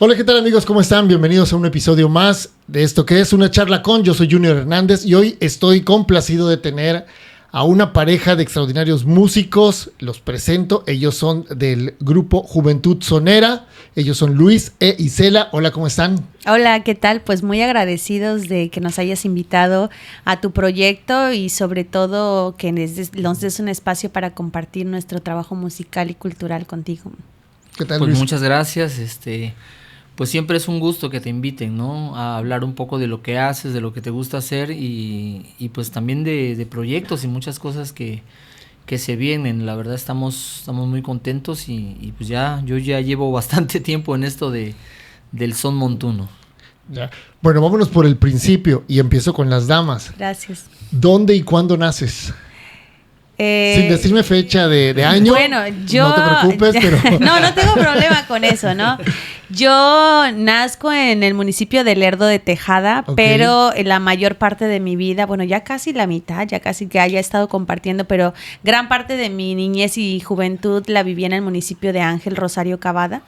Hola, ¿qué tal amigos? ¿Cómo están? Bienvenidos a un episodio más de esto que es Una Charla Con. Yo soy Junior Hernández y hoy estoy complacido de tener a una pareja de extraordinarios músicos. Los presento. Ellos son del grupo Juventud Sonera. Ellos son Luis e Isela. Hola, ¿cómo están? Hola, ¿qué tal? Pues muy agradecidos de que nos hayas invitado a tu proyecto y sobre todo que nos des un espacio para compartir nuestro trabajo musical y cultural contigo. ¿Qué tal, Pues Luis? muchas gracias. Pues siempre es un gusto que te inviten, ¿no? A hablar un poco de lo que haces, de lo que te gusta hacer y pues también de proyectos y muchas cosas que se vienen. La verdad estamos muy contentos y pues yo ya llevo bastante tiempo en esto del son montuno. Ya. Bueno, vámonos por el principio y empiezo con las damas. Gracias. ¿Dónde y cuándo naces? Sin decirme fecha de año. Bueno, yo... No te preocupes, pero... No tengo problema con eso, ¿no? Yo nazco en el municipio de Lerdo de Tejada, Ok. pero la mayor parte de mi vida, bueno, ya casi la mitad, ya casi que haya estado compartiendo, pero gran parte de mi niñez y juventud la viví en el municipio de Ángel Rosario Cavada,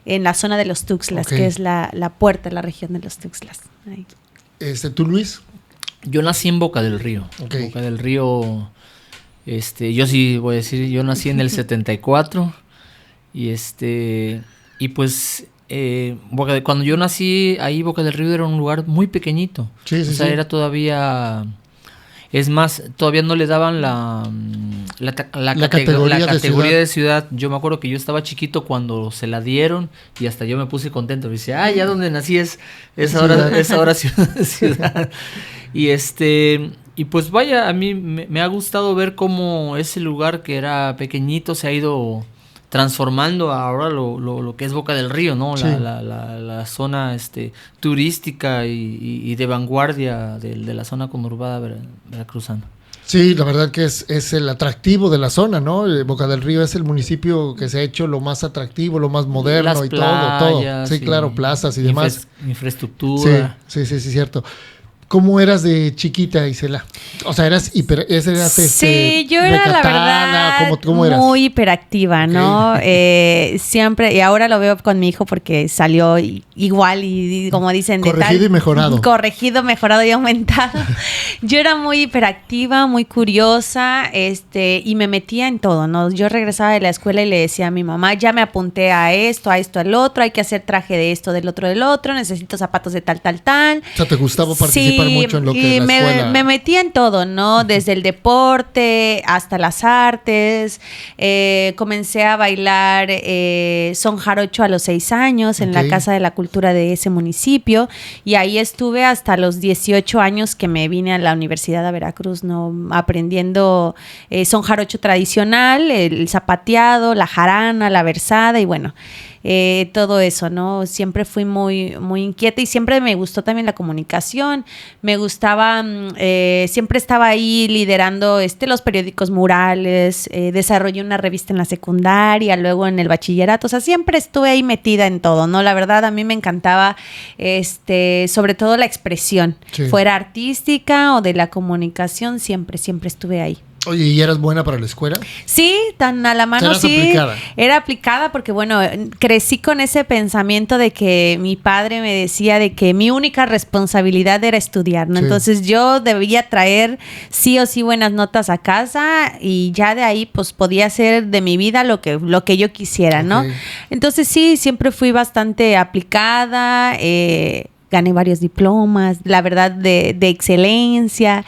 en la zona de los Tuxtlas, Ok. que es la puerta, la región de los Tuxtlas. Ahí. ¿Tú, Luis? Yo nací en Boca del Río. Ok. Boca del Río, yo sí voy a decir, yo nací en el 74 y pues cuando yo nací ahí Boca del Río era un lugar muy pequeñito. Sí, O sea, era todavía, es más, todavía no le daban la categoría de ciudad. Yo me acuerdo que yo estaba chiquito cuando se la dieron y hasta yo me puse contento. Dice, ya donde nací es ahora ciudad. Y pues vaya, a mí me ha gustado ver cómo ese lugar que era pequeñito se ha ido transformando ahora lo que es Boca del Río, ¿no? Sí. La zona turística y de vanguardia de la zona conurbada veracruzana. Sí, la verdad que es el atractivo de la zona, ¿no? Boca del Río es el municipio que se ha hecho lo más atractivo, lo más moderno Las y todo. playas, Sí, claro, plazas y demás. Infraestructura. Sí, cierto. ¿Cómo eras de chiquita, Isela? O sea, eras Sí, yo era la verdad ¿Cómo eras? muy hiperactiva, ¿no? Siempre, y ahora lo veo con mi hijo porque salió igual y como dicen... Corregido y mejorado. Corregido, mejorado y aumentado. Yo era muy hiperactiva, muy curiosa, y me metía en todo, ¿no? Yo regresaba de la escuela y le decía a mi mamá, ya me apunté a esto, al otro, hay que hacer traje de esto, del otro, necesito zapatos de tal. O sea, ¿te gustaba participar mucho en lo que es la escuela? Me metí en todo, ¿no? Desde el deporte hasta las artes. Comencé a bailar son jarocho a los 6 años en la Casa de la Cultura de ese municipio y ahí estuve hasta los 18 años que me vine a la Universidad de Veracruz, ¿no? Aprendiendo son jarocho tradicional, el zapateado, la jarana, la versada y bueno... todo eso, ¿no? Siempre fui muy, muy inquieta y siempre me gustó también la comunicación. Me gustaba, siempre estaba ahí liderando los periódicos murales, desarrollé una revista en la secundaria, luego en el bachillerato. O sea, siempre estuve ahí metida en todo, ¿no? La verdad, a mí me encantaba, sobre todo la expresión, Sí. fuera artística o de la comunicación, siempre estuve ahí. Oye, ¿y eras buena para la escuela? Sí, tan a la mano, ¿Eras sí. aplicada? Era aplicada porque, bueno, crecí con ese pensamiento de que mi padre me decía de que mi única responsabilidad era estudiar, ¿no? Sí. Entonces yo debía traer sí o sí buenas notas a casa y ya de ahí pues podía hacer de mi vida lo que yo quisiera, ¿no? Ok. Entonces sí, siempre fui bastante aplicada, gané varios diplomas, la verdad, de excelencia.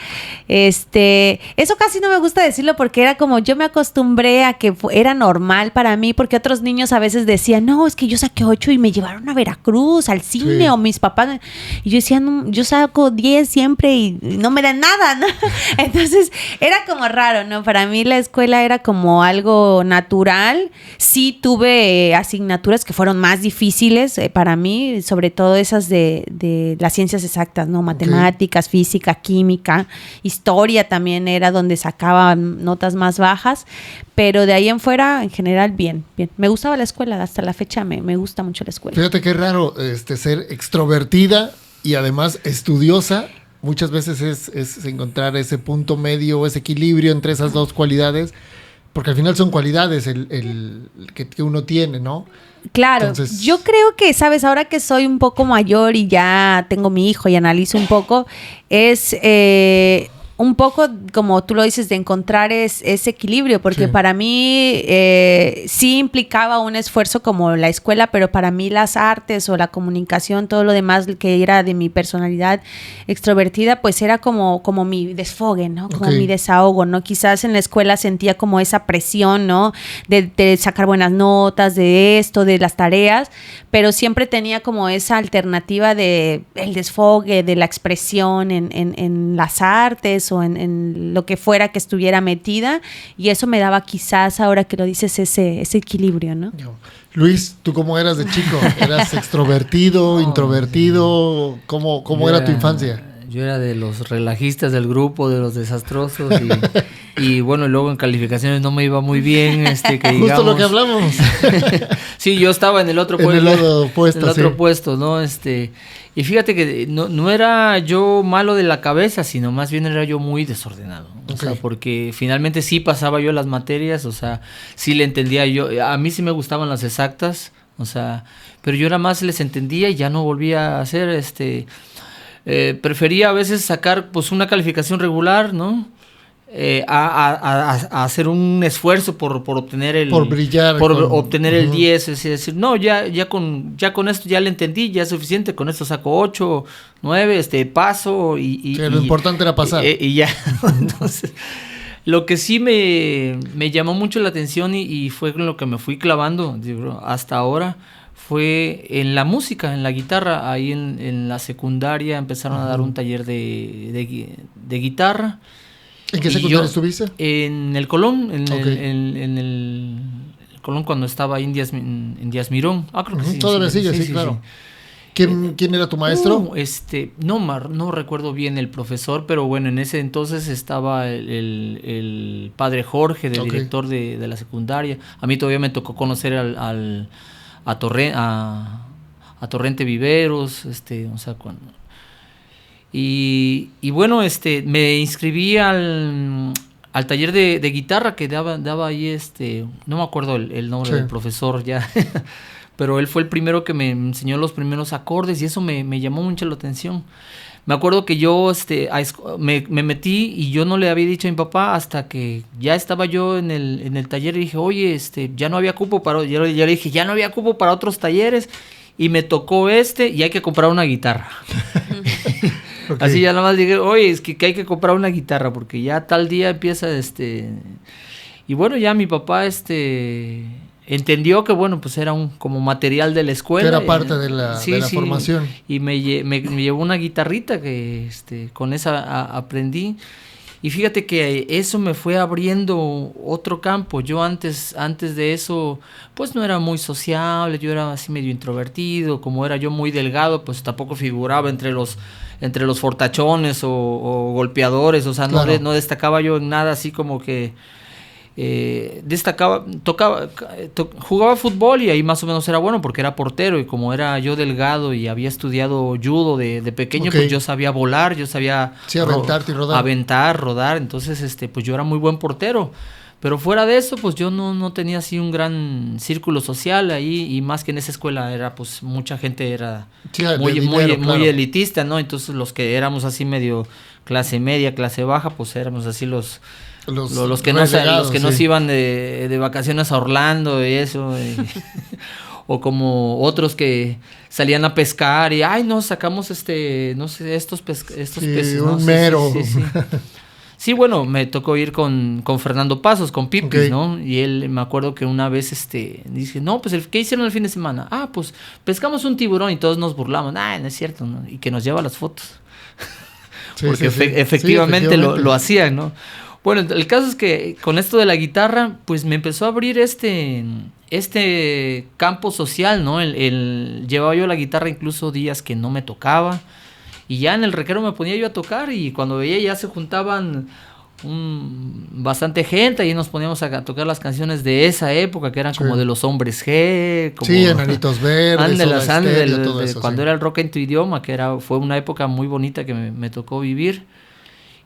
Eso casi no me gusta decirlo porque era como yo me acostumbré a que era normal para mí, porque otros niños a veces decían, no, es que yo saqué 8 y me llevaron a Veracruz, al cine, Sí. o mis papás. Y yo decía, no, yo saco 10 siempre y no me dan nada, ¿no? Entonces, era como raro, ¿no? Para mí la escuela era como algo natural. Sí tuve asignaturas que fueron más difíciles para mí, sobre todo esas de las ciencias exactas, ¿no? Matemáticas, física, química, historia también era donde sacaba notas más bajas, pero de ahí en fuera, en general, bien. Me gustaba la escuela, hasta la fecha me gusta mucho la escuela. Fíjate qué raro ser extrovertida y además estudiosa. Muchas veces es encontrar ese punto medio, ese equilibrio entre esas dos cualidades. Porque al final son cualidades el que uno tiene, ¿no? Claro, entonces, yo creo que, sabes, ahora que soy un poco mayor y ya tengo mi hijo y analizo un poco, es un poco, como tú lo dices, de encontrar ese equilibrio, porque para mí sí implicaba un esfuerzo como la escuela, pero para mí las artes o la comunicación, todo lo demás que era de mi personalidad extrovertida, pues era como mi desfogue, ¿no? Como mi desahogo, ¿no? Quizás en la escuela sentía como esa presión, ¿no? De sacar buenas notas, de esto, de las tareas, pero siempre tenía como esa alternativa de el desfogue, de la expresión en las artes o en lo que fuera que estuviera metida, y eso me daba quizás, ahora que lo dices, ese equilibrio, ¿no? Luis, ¿tú cómo eras de chico? ¿Eras extrovertido, introvertido? ¿Cómo era tu infancia? Yo era de los relajistas del grupo, de los desastrosos y bueno, luego en calificaciones no me iba muy bien, que digamos. Justo lo que hablamos. Sí, yo estaba en el otro puesto. En el otro puesto, en el otro puesto, ¿no? Y fíjate que no era yo malo de la cabeza, sino más bien era yo muy desordenado. O sea, porque finalmente sí pasaba yo las materias, o sea, sí le entendía yo. A mí sí me gustaban las exactas, o sea, pero yo nada más les entendía y ya no volvía a hacer, prefería a veces sacar pues una calificación regular, ¿no? A hacer un esfuerzo por obtener por brillar, obtener el 10, es decir, no, ya con esto ya le entendí, ya es suficiente, con esto saco 8, 9, paso y lo importante era pasar. Y ya. Entonces, lo que sí me llamó mucho la atención y fue con lo que me fui clavando hasta ahora, fue en la música, en la guitarra. Ahí en la secundaria empezaron a dar un taller de guitarra. ¿En qué secundaria estuviste? En el Colón, en el Colón cuando estaba ahí en Díaz Mirón. Creo que sí. Todavía sigue, sí, claro. Sí. ¿Quién era tu maestro? No recuerdo bien el profesor, pero bueno, en ese entonces estaba el padre Jorge, del director de la secundaria. A mí todavía me tocó conocer a Torrente Viveros, o sea, cuando... Y bueno, me inscribí al taller de guitarra que daba ahí, no me acuerdo el nombre del profesor ya, pero él fue el primero que me enseñó los primeros acordes y eso me llamó mucho la atención. Me acuerdo que yo me metí y yo no le había dicho a mi papá hasta que ya estaba yo en el taller y dije, oye, ya no había cupo ya le dije, ya no había cupo para otros talleres y me tocó y hay que comprar una guitarra. Así ya nada más dije, oye, es que hay que comprar una guitarra porque ya tal día empieza y bueno, ya mi papá entendió que bueno, pues era como material de la escuela. Que era parte de la formación. Y me llevó una guitarrita que con esa aprendí. Y fíjate que eso me fue abriendo otro campo. Yo antes de eso, pues no era muy sociable, yo era así medio introvertido. Como era yo muy delgado, pues tampoco figuraba entre los fortachones o golpeadores. O sea, claro. No destacaba yo en nada así como que... jugaba fútbol y ahí más o menos era bueno porque era portero y como era yo delgado y había estudiado judo de pequeño, pues yo sabía volar, yo sabía aventarte y rodar. rodar, entonces pues yo era muy buen portero, pero fuera de eso pues yo no tenía así un gran círculo social ahí y más que en esa escuela era pues mucha gente era muy elitista, ¿no? Entonces los que éramos así medio clase media, clase baja, pues éramos así los que no se iban de vacaciones a Orlando y eso o como otros que salían a pescar y sacamos no sé estos peces, un mero. Sí, bueno, me tocó ir con Fernando Pasos, con Pipis, ¿no? Y él, me acuerdo que una vez dice, no, pues ¿qué hicieron el fin de semana? Pues pescamos un tiburón y todos nos burlamos. No es cierto, ¿no? Y que nos lleva las fotos. Porque efectivamente lo hacían, ¿no? Bueno, el caso es que con esto de la guitarra, pues me empezó a abrir este campo social, ¿no? Llevaba yo la guitarra incluso días que no me tocaba y ya en el recreo me ponía yo a tocar y cuando veía ya se juntaban bastante gente y nos poníamos a tocar las canciones de esa época que eran como de los Hombres G, como Enanitos Verdes, cuando era el rock en tu idioma, fue una época muy bonita que me tocó vivir.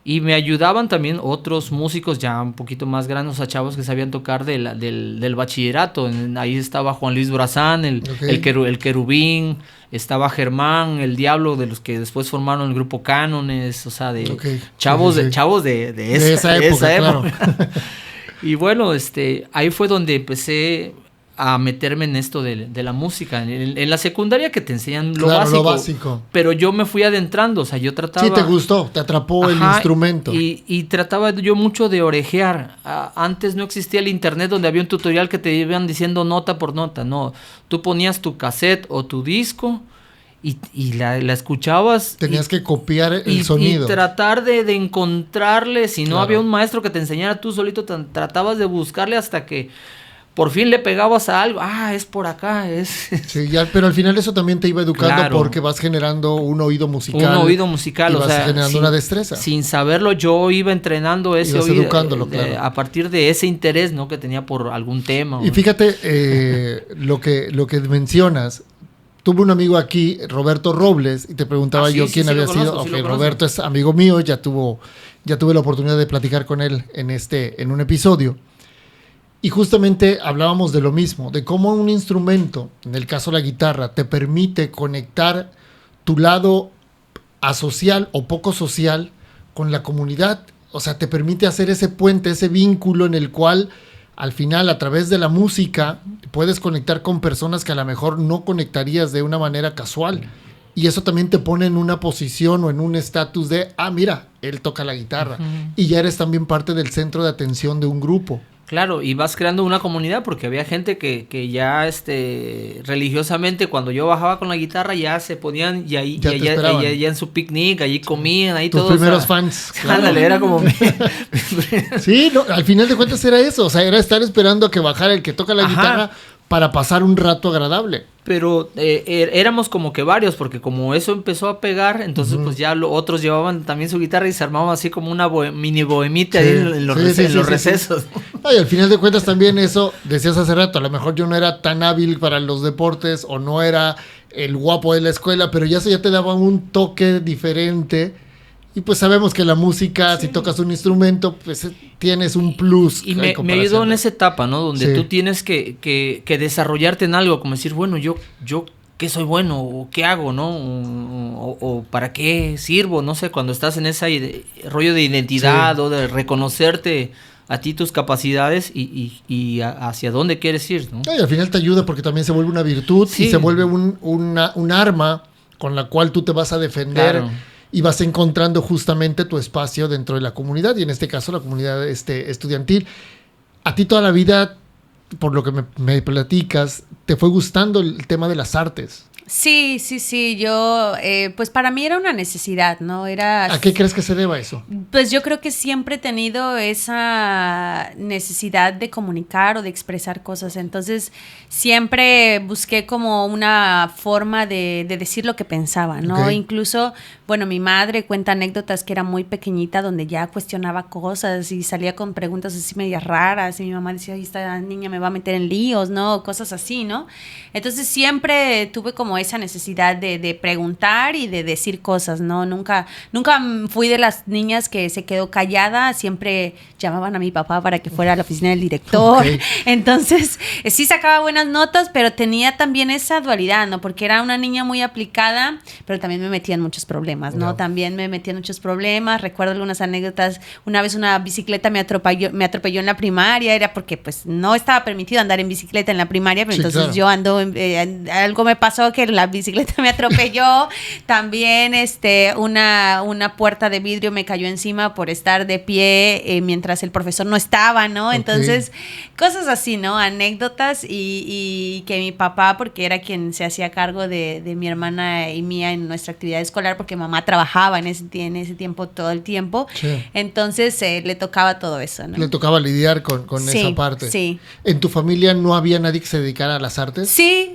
Y me ayudaban también otros músicos ya un poquito más grandes, o sea, chavos que sabían tocar del bachillerato. Ahí estaba Juan Luis Brazán, el Querubín, estaba Germán, el Diablo, de los que después formaron el grupo Cánones, o sea, de chavos de esa época. Claro. Y bueno, ahí fue donde empecé a meterme en esto de la música. En la secundaria que te enseñan lo básico. Pero yo me fui adentrando, o sea, yo trataba... Sí, te gustó, te atrapó el instrumento. Y trataba yo mucho de orejear. Antes no existía el internet donde había un tutorial que te iban diciendo nota por nota, no. Tú ponías tu cassette o tu disco y la escuchabas. Tenías que copiar el sonido. Y tratar de encontrarle, si no había un maestro que te enseñara, tú solito tratabas de buscarle hasta que por fin le pegabas a algo. Es por acá, Sí, pero al final eso también te iba educando porque vas generando un oído musical. Y vas generando una destreza. Sin saberlo, yo iba entrenando ese oído. Educándolo, claro. A partir de ese interés, ¿no? Que tenía por algún tema. Y fíjate, lo que mencionas. Tuve un amigo aquí, Roberto Robles, y te preguntaba quién había sido. Roberto es amigo mío, ya tuve la oportunidad de platicar con él en un episodio. Y justamente hablábamos de lo mismo, de cómo un instrumento, en el caso la guitarra, te permite conectar tu lado asocial o poco social con la comunidad. O sea, te permite hacer ese puente, ese vínculo en el cual al final, a través de la música, puedes conectar con personas que a lo mejor no conectarías de una manera casual. Y eso también te pone en una posición o en un estatus de, mira, él toca la guitarra. Y ya eres también parte del centro de atención de un grupo. Claro, y vas creando una comunidad porque había gente que ya religiosamente cuando yo bajaba con la guitarra ya se ponían y ahí ya en su picnic, allí comían, ahí todos. Tus primeros fans. Ándale, era como... Sí, no, al final de cuentas era eso, o sea, era estar esperando a que bajara el que toca la guitarra para pasar un rato agradable. Pero éramos como que varios, porque como eso empezó a pegar, entonces pues ya otros llevaban también su guitarra y se armaban así como una mini bohemita ahí en los recesos. Y al final de cuentas también eso, decías hace rato, a lo mejor yo no era tan hábil para los deportes o no era el guapo de la escuela, pero ya eso ya te daba un toque diferente. Y pues sabemos que la música, si tocas un instrumento, pues tienes un plus. Y me ayudó en esa etapa, ¿no? Donde tú tienes que desarrollarte en algo, como decir, bueno, yo ¿qué soy bueno? ¿O qué hago, no? O ¿para qué sirvo? No sé, cuando estás en ese rollo de identidad o de reconocerte a ti tus capacidades y hacia dónde quieres ir, ¿no? Y al final te ayuda porque también se vuelve una virtud y se vuelve un arma con la cual tú te vas a defender. Claro. Y vas encontrando justamente tu espacio dentro de la comunidad, y en este caso la comunidad estudiantil. A ti toda la vida, por lo que me platicas, te fue gustando el tema de las artes. Sí. Yo, pues para mí era una necesidad, ¿no? ¿A qué crees que se deba eso? Pues yo creo que siempre he tenido esa necesidad de comunicar o de expresar cosas. Entonces, siempre busqué como una forma de decir lo que pensaba, ¿no? Okay. Incluso, bueno, mi madre cuenta anécdotas que era muy pequeñita, donde ya cuestionaba cosas y salía con preguntas así medias raras. Y mi mamá decía, esta niña me va a meter en líos, ¿no? Cosas así, ¿no? Entonces, siempre tuve como esa necesidad de preguntar y de decir cosas, ¿no? Nunca fui de las niñas que se quedó callada, siempre llamaban a mi papá para que fuera a la oficina del director. Okay. Entonces, sí sacaba buenas notas, pero tenía también esa dualidad, ¿no? Porque era una niña muy aplicada, pero también me metía en muchos problemas, ¿no? También me metía en muchos problemas. Recuerdo algunas anécdotas. Una vez una bicicleta me atropelló en la primaria, era porque pues no estaba permitido andar en bicicleta en la primaria, pero entonces yo ando, algo me pasó que la bicicleta me atropelló. También una puerta de vidrio me cayó encima por estar de pie mientras el profesor no estaba, ¿no? Okay. Entonces, cosas así, ¿no? Anécdotas y que mi papá, porque era quien se hacía cargo de mi hermana y mía en nuestra actividad escolar, porque mamá trabajaba en ese tiempo, todo el tiempo. Sí. Entonces, le tocaba todo eso, ¿no? Le tocaba lidiar con esa parte. Sí. ¿En tu familia no había nadie que se dedicara a las artes? Sí,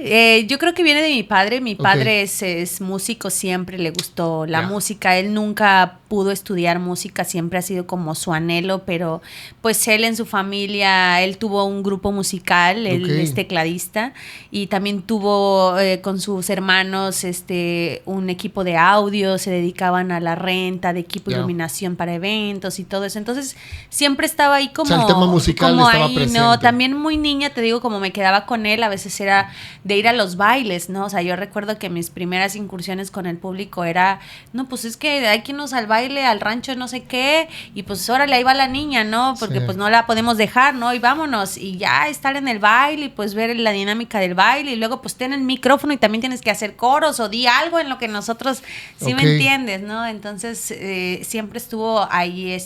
yo creo que viene de mi padre. Mi padre es músico, siempre le gustó la música. Él nunca pudo estudiar música, siempre ha sido como su anhelo, pero pues él en su familia, él tuvo un grupo musical, él es tecladista, y también tuvo con sus hermanos un equipo de audio, se dedicaban a la renta de equipo de iluminación para eventos y todo eso. Entonces siempre estaba ahí como, o sea, el tema musical como estaba ahí, presente. ¿no? También muy niña, te digo, como me quedaba con él, a veces era de ir a los bailes, ¿no? O sea, yo recuerdo que mis primeras incursiones con el público era, no, pues es que hay que irnos al baile, al rancho, no sé qué, y pues órale, ahí va la niña, ¿no? Porque pues no la podemos dejar, ¿no? Y vámonos, y ya estar en el baile y pues ver la dinámica del baile, y luego pues ten el micrófono y también tienes que hacer coros o di algo en lo que nosotros, ¿sí me entiendes, no? Entonces siempre estuvo ahí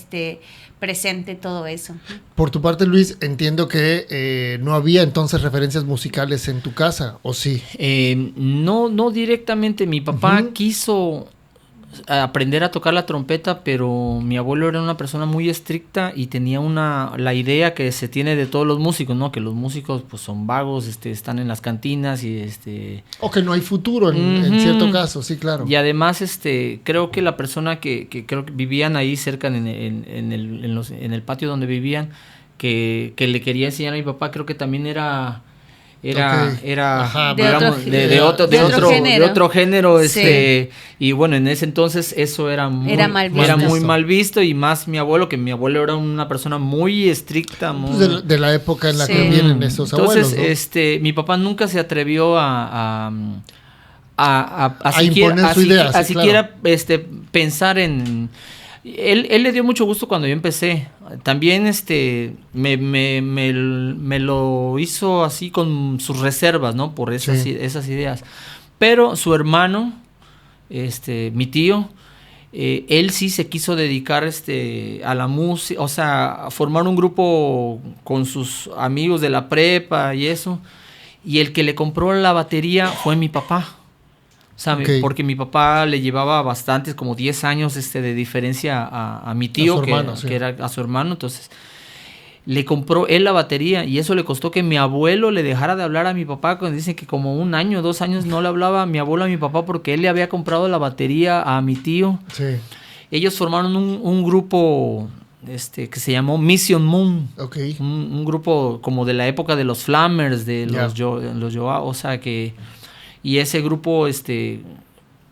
presente todo eso. Por tu parte, Luis, entiendo que no había entonces referencias musicales en tu casa, ¿o sí? No directamente. Mi papá quiso aprender a tocar la trompeta, pero mi abuelo era una persona muy estricta y tenía la idea que se tiene de todos los músicos, ¿no? Que los músicos pues son vagos, están en las cantinas y o que no hay futuro en cierto caso, sí, claro. Y además creo que la persona que creo que vivían ahí cerca en el patio donde vivían, que le quería enseñar a mi papá, creo que también era Ajá, de otro género, y bueno, en ese entonces eso era muy mal visto, y más mi abuelo era una persona muy estricta, muy... de la época en la que vienen esos abuelos, entonces, ¿no? Mi papá nunca se atrevió a imponer su idea, siquiera pensar en... Él le dio mucho gusto cuando yo empecé. También me lo hizo así con sus reservas, ¿no? Por esas ideas. Pero su hermano, mi tío, él sí se quiso dedicar a la música, o sea, a formar un grupo con sus amigos de la prepa y eso. Y el que le compró la batería fue mi papá. ¿Sabe? Porque mi papá le llevaba bastantes, como 10 años de diferencia a mi tío, que era a su hermano. Entonces, le compró él la batería, y eso le costó que mi abuelo le dejara de hablar a mi papá. Cuando dicen que como 1 año, 2 años no le hablaba a mi abuelo a mi papá, porque él le había comprado la batería a mi tío. Sí. Ellos formaron un grupo que se llamó Mission Moon. Un grupo como de la época de los Flammers, de los Joao, o sea que... Y ese grupo,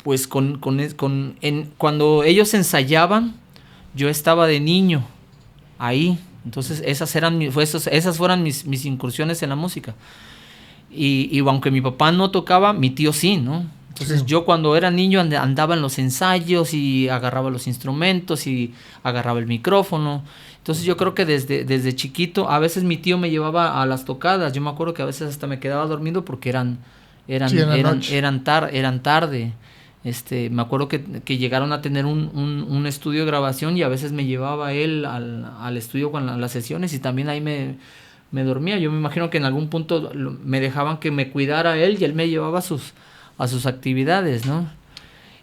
pues cuando ellos ensayaban, yo estaba de niño ahí. Entonces esas fueron mis incursiones en la música. Y aunque mi papá no tocaba, mi tío sí, ¿no? Entonces yo cuando era niño andaba en los ensayos y agarraba los instrumentos y agarraba el micrófono. Entonces yo creo que desde chiquito, a veces mi tío me llevaba a las tocadas. Yo me acuerdo que a veces hasta me quedaba dormido porque eran tarde. Me acuerdo que llegaron a tener un estudio de grabación, y a veces me llevaba él al estudio con las sesiones, y también ahí me dormía. Yo me imagino que en algún punto me dejaban que me cuidara él, y él me llevaba a sus actividades, ¿no?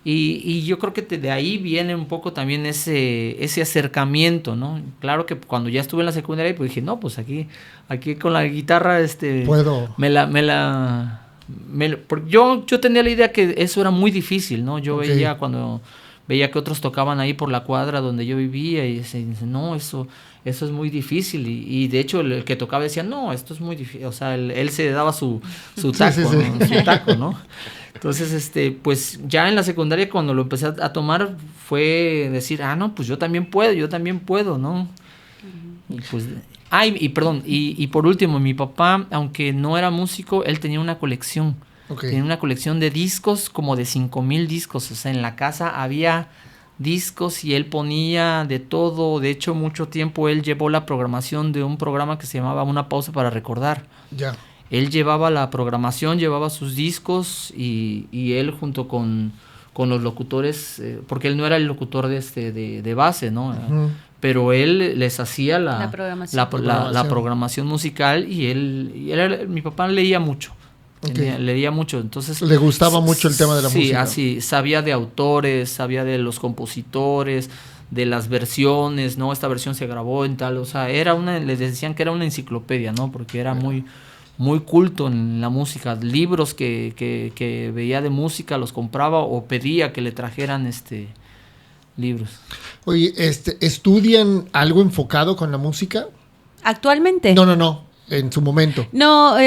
Y yo creo que de ahí viene un poco también ese acercamiento, ¿no? Claro que cuando ya estuve en la secundaria, pues dije, no, pues aquí con la guitarra puedo. Porque yo tenía la idea que eso era muy difícil, ¿no? Yo veía que otros tocaban ahí por la cuadra donde yo vivía, y dice, no, eso es muy difícil, y de hecho el que tocaba decía, no, esto es muy difícil, o sea, él se daba su taco, ¿no? Su taco, ¿no? Entonces, pues ya en la secundaria, cuando lo empecé a tomar, fue decir, no, pues yo también puedo, ¿no? Y pues... y por último, mi papá, aunque no era músico, él tenía una colección. Tenía una colección de discos, como de 5,000 discos. O sea, en la casa había discos y él ponía de todo. De hecho, mucho tiempo él llevó la programación de un programa que se llamaba Una Pausa para Recordar. Ya. Él llevaba la programación, llevaba sus discos, y él junto con los locutores, porque él no era el locutor de base, ¿no? Uh-huh. Pero él les hacía la programación musical, y mi papá leía mucho. Leía mucho, entonces... Le gustaba mucho el tema de la música. Sí, así, sabía de autores, sabía de los compositores, de las versiones, ¿no? Esta versión se grabó en tal, o sea, les decían que era una enciclopedia, ¿no? Porque era muy culto en la música. Libros que veía de música los compraba, o pedía que le trajeran libros. Oye, ¿estudian algo enfocado con la música? ¿Actualmente? No, en su momento. No,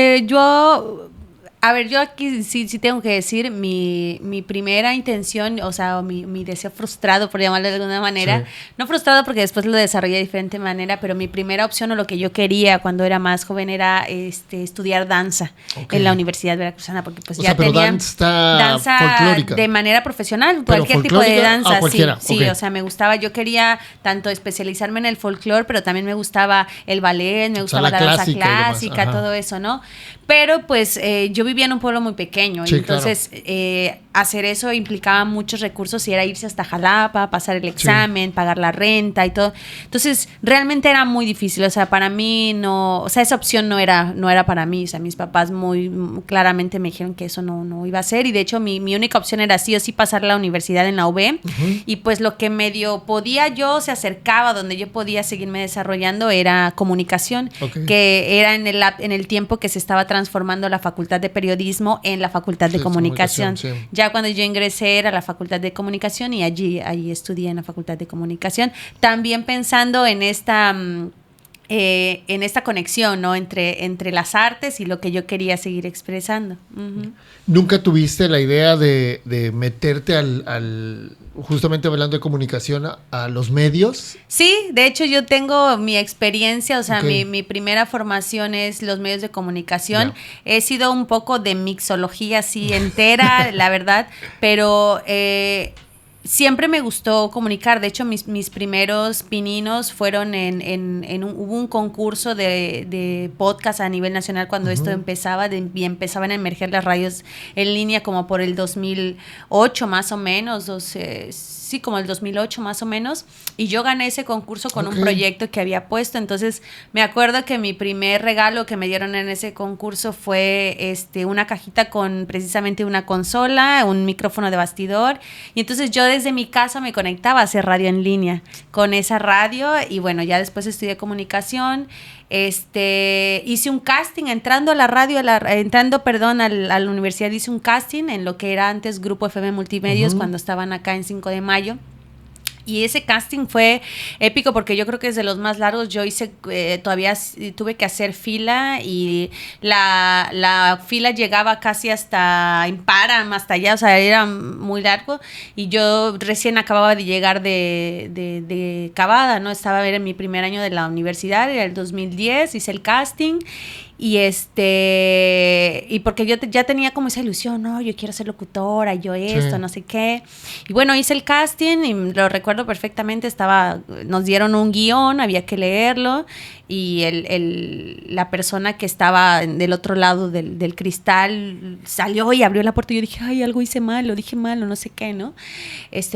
yo aquí sí tengo que decir mi primera intención, o sea, mi deseo frustrado, por llamarlo de alguna manera, sí. No frustrado porque después lo desarrollé de diferente manera, pero mi primera opción o lo que yo quería cuando era más joven era estudiar danza en la Universidad Veracruzana, porque pues ya tenía danza folclórica. De manera profesional, pero cualquier tipo de danza, sí, okay. O sea, me gustaba, yo quería tanto especializarme en el folclore, pero también me gustaba el ballet, me gustaba la danza clásica, todo eso, ¿no? Pero pues yo vivía en un pueblo muy pequeño, sí, y entonces claro. Hacer eso implicaba muchos recursos y era irse hasta Jalapa, pasar el examen, sí. Pagar la renta y todo. Entonces realmente era muy difícil, o sea, para mí no, o sea, esa opción no era para mí, o sea, mis papás muy claramente me dijeron que eso no iba a ser, y de hecho mi única opción era sí o sí pasar la universidad en la UB, y pues lo que medio podía yo, se acercaba donde yo podía seguirme desarrollando era comunicación, que era en el tiempo que se estaba transformando la Facultad de Periodismo en la Facultad de Comunicación. Sí. Ya cuando yo ingresé era la Facultad de Comunicación y allí estudié en la Facultad de Comunicación, también pensando en esta conexión, ¿no? entre las artes y lo que yo quería seguir expresando. Uh-huh. ¿Nunca tuviste la idea de meterte justamente hablando de comunicación, a los medios? Sí, de hecho yo tengo mi experiencia, o sea, mi primera formación es los medios de comunicación. Yeah. He sido un poco de mixología así entera, la verdad, pero siempre me gustó comunicar. De hecho, mis primeros pininos fueron hubo un concurso de podcast a nivel nacional cuando esto empezaba, y empezaban a emerger las radios en línea como por el 2008 más o menos, sí, como el 2008 más o menos, y yo gané ese concurso con un proyecto que había puesto. Entonces me acuerdo que mi primer regalo que me dieron en ese concurso fue una cajita con precisamente una consola, un micrófono de bastidor, y entonces yo desde mi casa me conectaba a hacer radio en línea con esa radio, y bueno, ya después estudié comunicación. Hice un casting entrando a la radio, a la universidad, hice un casting en lo que era antes Grupo FM Multimedios, cuando estaban acá en 5 de Mayo. Y ese casting fue épico porque yo creo que es de los más largos. Yo hice, todavía tuve que hacer fila, y la fila llegaba casi hasta Imparam, hasta allá, o sea, era muy largo. Y yo recién acababa de llegar de Cavada, ¿no? Era en mi primer año de la universidad, era el 2010, hice el casting. Y porque yo ya tenía como esa ilusión, no, yo quiero ser locutora, yo esto, no sé qué. Y bueno, hice el casting y lo recuerdo perfectamente, nos dieron un guión, había que leerlo, y la persona que estaba del otro lado del cristal salió y abrió la puerta, y yo dije, ay, algo hice mal, lo dije mal, o no sé qué, ¿no?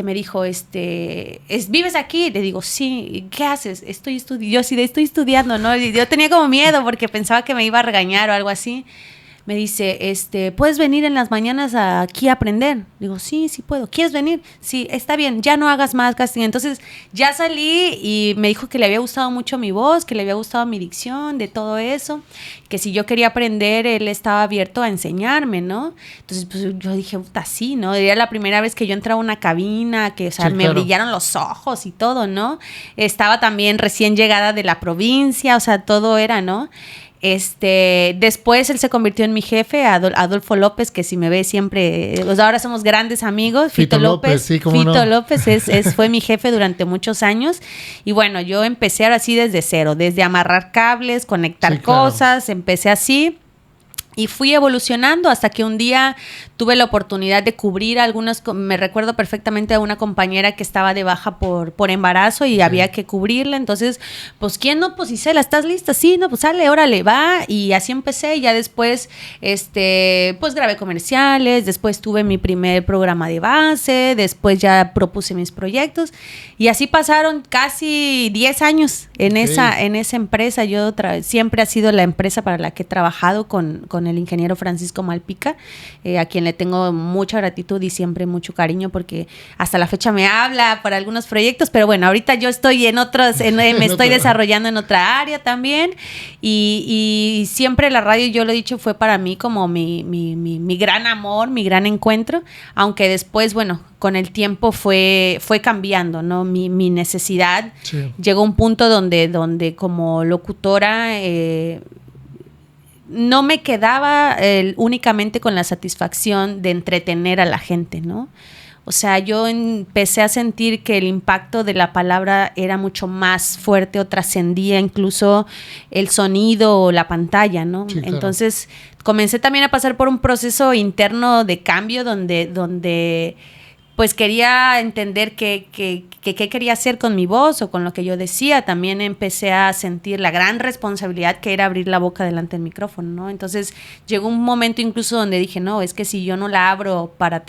Me dijo, ¿vives aquí? Le digo, sí. ¿Qué haces? Estoy estudiando, ¿no? Y yo tenía como miedo porque pensaba que me iba a regañar o algo así. Me dice, ¿puedes venir en las mañanas aquí a aprender? Digo, sí puedo. ¿Quieres venir? Sí, está bien, ya no hagas más casting. Entonces ya salí y me dijo que le había gustado mucho mi voz, que le había gustado mi dicción, de todo eso, que si yo quería aprender, él estaba abierto a enseñarme, ¿no? Entonces pues yo dije, puta, sí, ¿no? Era la primera vez que yo entraba a una cabina, que, o sea, me brillaron los ojos y todo, ¿no? Estaba también recién llegada de la provincia, o sea, todo era, ¿no? Después él se convirtió en mi jefe, Adolfo López, que si me ve siempre, pues ahora somos grandes amigos. Fito López, sí, Fito no. López fue mi jefe durante muchos años. Y bueno, yo empecé ahora sí desde cero, desde amarrar cables, conectar cosas, empecé así. Y fui evolucionando hasta que un día tuve la oportunidad de cubrir me recuerdo perfectamente a una compañera que estaba de baja por embarazo y había que cubrirla. Entonces, pues, ¿quién no? Pues, Isela, ¿estás lista? Sí, no, pues, sale, órale, va. Y así empecé, y ya después, pues, grabé comerciales, después tuve mi primer programa de base, después ya propuse mis proyectos, y así pasaron casi 10 años en esa empresa. Yo siempre ha sido la empresa para la que he trabajado con el ingeniero Francisco Malpica, a quien le le tengo mucha gratitud y siempre mucho cariño porque hasta la fecha me habla por algunos proyectos, pero bueno, ahorita yo estoy en otros, me estoy desarrollando en otra área también y siempre la radio, yo lo he dicho, fue para mí como mi gran amor, mi gran encuentro, aunque después, bueno, con el tiempo fue cambiando, ¿no? Mi necesidad llegó a un punto donde como locutora no me quedaba únicamente con la satisfacción de entretener a la gente, ¿no? O sea, yo empecé a sentir que el impacto de la palabra era mucho más fuerte o trascendía incluso el sonido o la pantalla, ¿no? Sí, claro. Entonces, comencé también a pasar por un proceso interno de cambio donde pues quería entender qué quería hacer con mi voz o con lo que yo decía. También empecé a sentir la gran responsabilidad que era abrir la boca delante del micrófono, ¿no? Entonces llegó un momento incluso donde dije, no, es que si yo no la abro para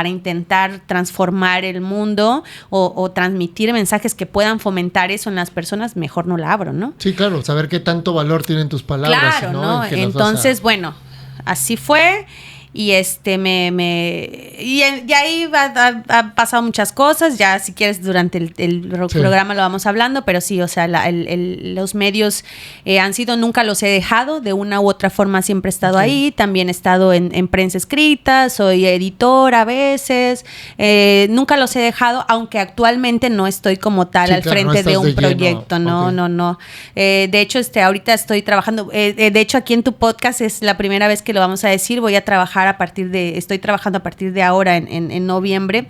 intentar transformar el mundo o transmitir mensajes que puedan fomentar eso en las personas, mejor no la abro, ¿no? Sí, claro, saber qué tanto valor tienen tus palabras. Claro, ¿no? Entonces, bueno, así fue. Y y ahí ha pasado muchas cosas. Ya si quieres durante el programa lo vamos hablando, pero sí, o sea, los medios han sido, nunca los he dejado, de una u otra forma siempre he estado ahí. También he estado en prensa escrita, soy editora a veces, nunca los he dejado, aunque actualmente no estoy como tal al frente de un proyecto, no. De hecho, ahorita estoy trabajando, de hecho aquí en tu podcast es la primera vez que lo vamos a decir, estoy trabajando a partir de ahora en noviembre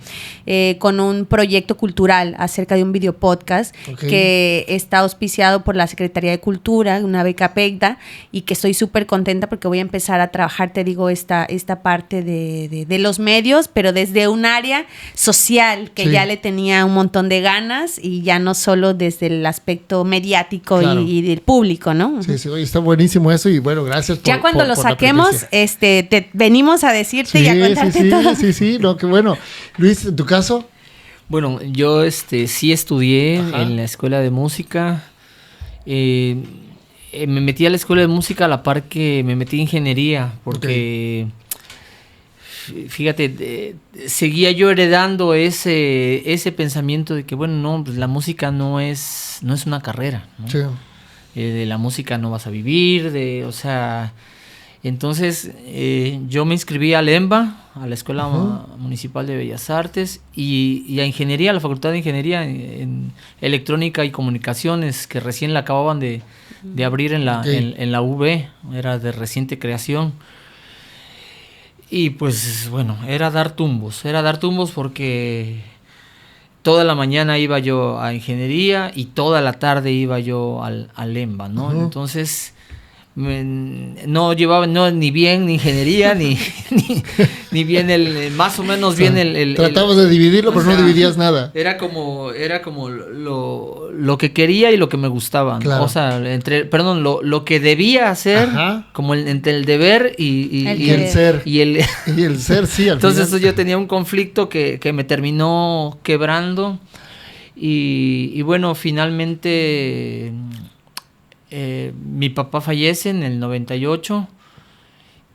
con un proyecto cultural acerca de un video podcast que está auspiciado por la Secretaría de Cultura, una beca PECDA, y que estoy súper contenta porque voy a empezar a trabajar, te digo, esta parte de los medios, pero desde un área social que ya le tenía un montón de ganas y ya no solo desde el aspecto mediático, claro, y del público, ¿no? Sí, está buenísimo eso y bueno, gracias por ya cuando lo saquemos, venimos a decirte y a contarte todo. Sí, no, qué bueno. Luis, ¿en tu caso? Bueno, yo sí estudié en la escuela de música. Me metí a la escuela de música a la par que me metí en ingeniería, porque fíjate, seguía yo heredando ese pensamiento de que, bueno, no, pues la música no es una carrera, ¿no? Sí. De la música no vas a vivir, o sea... Entonces yo me inscribí al EMBA, a la Escuela Municipal de Bellas Artes, y a Ingeniería, a la Facultad de Ingeniería en Electrónica y Comunicaciones, que recién la acababan de abrir en la UB, era de reciente creación. Y pues bueno, era dar tumbos porque toda la mañana iba yo a Ingeniería y toda la tarde iba yo al EMBA, ¿no? Entonces... no llevaba ni bien ni ingeniería ni bien más o menos bien tratabas de dividirlo, pero no dividías nada. Era como lo que quería y lo que me gustaba, ¿no? Claro. O sea, lo que debía hacer, como entre el deber y el ser y el ser, sí, al entonces final. Yo tenía un conflicto que me terminó quebrando y bueno, finalmente mi papá fallece en el 98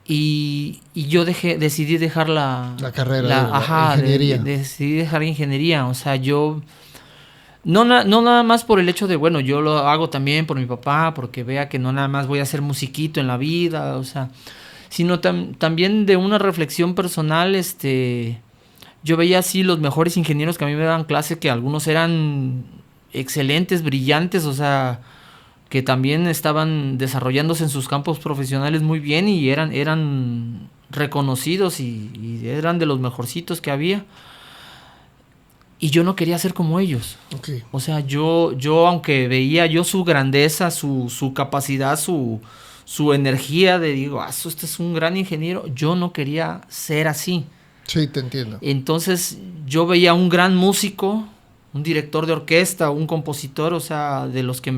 y yo decidí dejar la carrera de ingeniería. Decidí dejar ingeniería, o sea, yo no nada más por el hecho de, bueno, yo lo hago también por mi papá, porque vea que no nada más voy a ser musiquito en la vida, o sea, sino también de una reflexión personal. Yo veía así los mejores ingenieros que a mí me daban clase, que algunos eran excelentes, brillantes, o sea, que también estaban desarrollándose en sus campos profesionales muy bien y eran reconocidos y eran de los mejorcitos que había. Y yo no quería ser como ellos. Okay. O sea, yo aunque veía yo su grandeza, su capacidad, su energía de digo, este es un gran ingeniero, yo no quería ser así. Sí, te entiendo. Entonces yo veía un gran músico, un director de orquesta, un compositor, o sea, de los que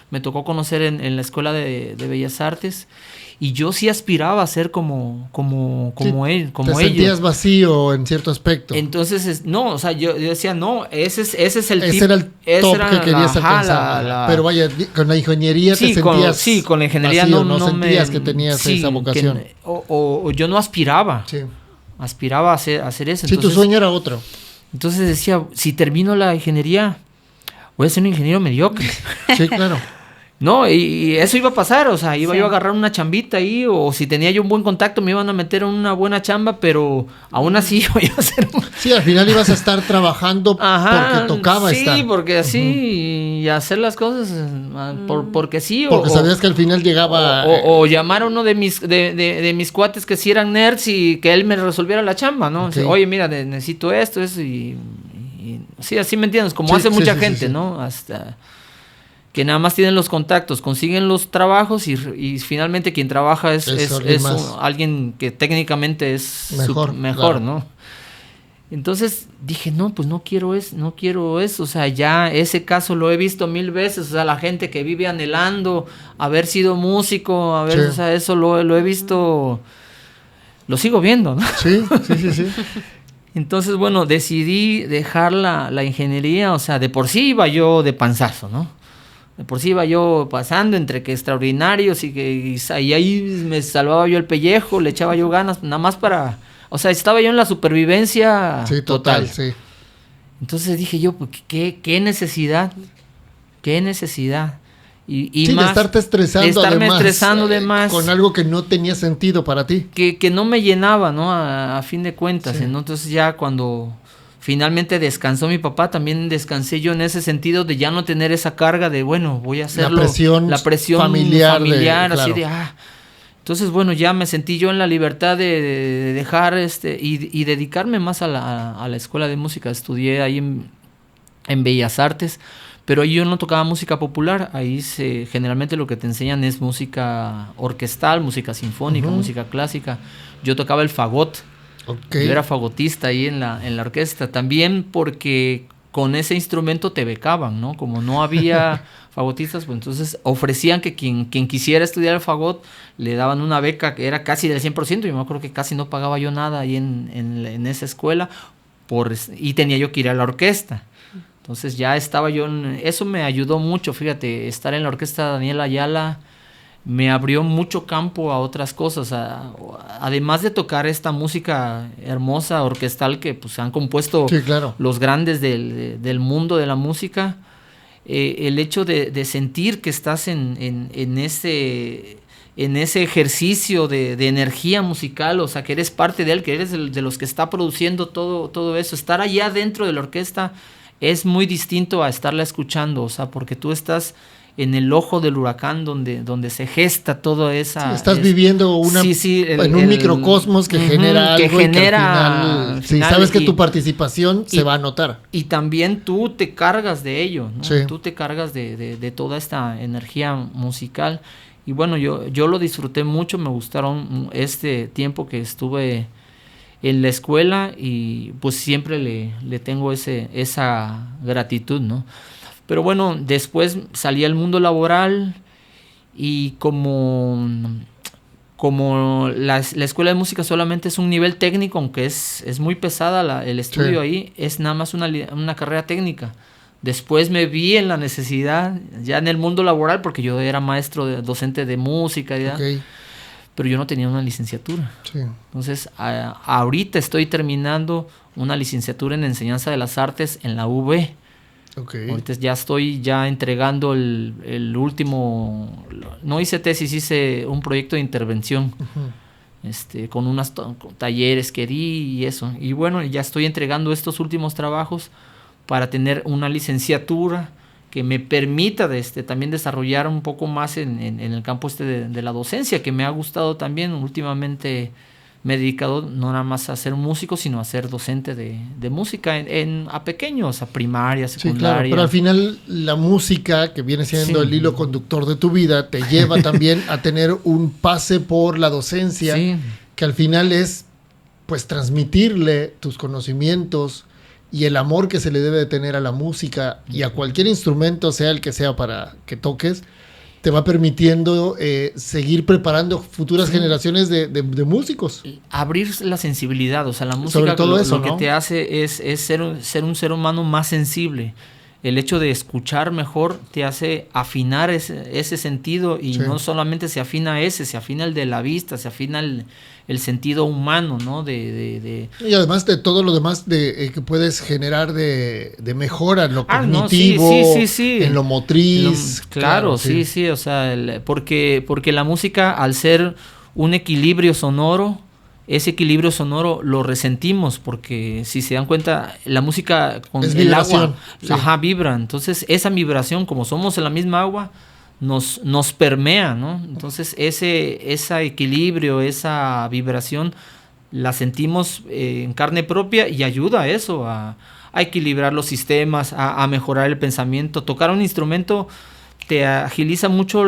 me tocó conocer en la Escuela de Bellas Artes, y yo sí aspiraba a ser como él, como ellos. Te sentías vacío en cierto aspecto. Entonces, no, o sea, yo decía, no, ese es el ese era el top que querías alcanzar. Pero vaya, con la ingeniería te sentías con la ingeniería vacío, no sentías que tenías esa vocación. O yo no aspiraba. Sí. aspiraba a hacer eso. Sí, entonces, tu sueño era otro. Entonces decía, si termino la ingeniería, voy a ser un ingeniero mediocre. Sí, claro. No, y eso iba a pasar, o sea, iba yo a agarrar una chambita ahí, o si tenía yo un buen contacto me iban a meter en una buena chamba, pero aún así iba yo a hacer... Sí, al final ibas a estar trabajando porque tocaba estar. Sí, porque así, y hacer las cosas porque sí. Porque sabías que al final llegaba... O llamar a uno de mis cuates que sí eran nerds y que él me resolviera la chamba, ¿no? Okay. Oye, mira, necesito esto, y sí, así me entiendes, como hace mucha gente, ¿no? Hasta... que nada más tienen los contactos, consiguen los trabajos y finalmente quien trabaja es alguien que técnicamente es mejor, claro. ¿no? Entonces dije, no, pues no quiero eso, o sea, ya ese caso lo he visto 1000 veces, o sea, la gente que vive anhelando haber sido músico, o sea, eso lo he visto, lo sigo viendo, ¿no? Sí. Entonces, bueno, decidí dejar la ingeniería, o sea, de por sí iba yo de panzazo, ¿no? De por sí iba yo pasando entre que extraordinarios y ahí me salvaba yo el pellejo, le echaba yo ganas, nada más para... O sea, estaba yo en la supervivencia total. Sí. Entonces dije yo, pues, ¿qué necesidad? ¿Qué necesidad? Y sí, más, de estarte estresando, estarme estresando de más. Con algo que no tenía sentido para ti. Que no me llenaba, ¿no? A fin de cuentas. Sí. ¿no? Entonces ya cuando... Finalmente descansó mi papá, también descansé yo en ese sentido de ya no tener esa carga de, bueno, voy a hacerlo. La presión familiar así de, Entonces, bueno, ya me sentí yo en la libertad de dejar y dedicarme más a la escuela de música. Estudié ahí en Bellas Artes, pero ahí yo no tocaba música popular. Ahí generalmente lo que te enseñan es música orquestal, música sinfónica, música clásica. Yo tocaba el fagot. Okay. Yo era fagotista ahí en la orquesta, también porque con ese instrumento te becaban, ¿no? Como no había fagotistas, pues entonces ofrecían que quien quisiera estudiar el fagot le daban una beca que era casi del 100%, yo me acuerdo que casi no pagaba yo nada ahí en esa escuela, y tenía yo que ir a la orquesta. Entonces ya estaba yo, eso me ayudó mucho, fíjate, estar en la orquesta de Daniel Ayala me abrió mucho campo a otras cosas, además de tocar esta música hermosa, orquestal, que pues han compuesto los grandes del mundo de la música. El hecho de sentir que estás en ese ejercicio de energía musical, o sea, que eres parte de él, que eres de los que está produciendo todo eso, estar allá dentro de la orquesta es muy distinto a estarla escuchando, o sea, porque tú estás en el ojo del huracán donde se gesta toda esa... Sí, estás viviendo en un microcosmos que genera algo que al final, sabes que tu participación se va a notar. Y también tú te cargas de ello, ¿no? Sí. Tú te cargas de toda esta energía musical. Y bueno, yo lo disfruté mucho, me gustaron este tiempo que estuve en la escuela y pues siempre le tengo esa gratitud, ¿no? Pero bueno, después salí al mundo laboral y como la escuela de música solamente es un nivel técnico, aunque es muy pesada el estudio ahí, es nada más una carrera técnica. Después me vi en la necesidad, ya en el mundo laboral, porque yo era maestro docente de música, pero yo no tenía una licenciatura. Sí. Entonces, ahorita estoy terminando una licenciatura en enseñanza de las artes en la UV. Okay. Ahorita ya estoy entregando el último, no hice tesis, hice un proyecto de intervención, con unos talleres que di y eso. Y bueno, ya estoy entregando estos últimos trabajos para tener una licenciatura que me permita también desarrollar un poco más en el campo de la docencia, que me ha gustado también. Últimamente me he dedicado no nada más a ser músico, sino a ser docente de música a pequeños, a primaria, secundaria. Sí, claro, pero al final la música, que viene siendo el hilo conductor de tu vida, te lleva también a tener un pase por la docencia, que al final es pues transmitirle tus conocimientos y el amor que se le debe de tener a la música y a cualquier instrumento, sea el que sea para que toques, te va permitiendo seguir preparando futuras generaciones de músicos. Abrir la sensibilidad, o sea, la música sobre todo lo que te hace es ser un ser humano más sensible. el hecho de escuchar mejor te hace afinar ese sentido y no solamente se afina se afina el de la vista, se afina el sentido humano, ¿no? Y además de todo lo demás que puedes generar de mejora en lo cognitivo, en lo motriz. Claro, sí, o sea, porque la música, al ser un equilibrio sonoro, ese equilibrio sonoro lo resentimos, porque si se dan cuenta, la música con el agua vibra. Entonces esa vibración, como somos en la misma agua, nos permea, ¿no? Entonces ese equilibrio, esa vibración la sentimos en carne propia y ayuda a eso, a equilibrar los sistemas, a mejorar el pensamiento. Tocar un instrumento te agiliza mucho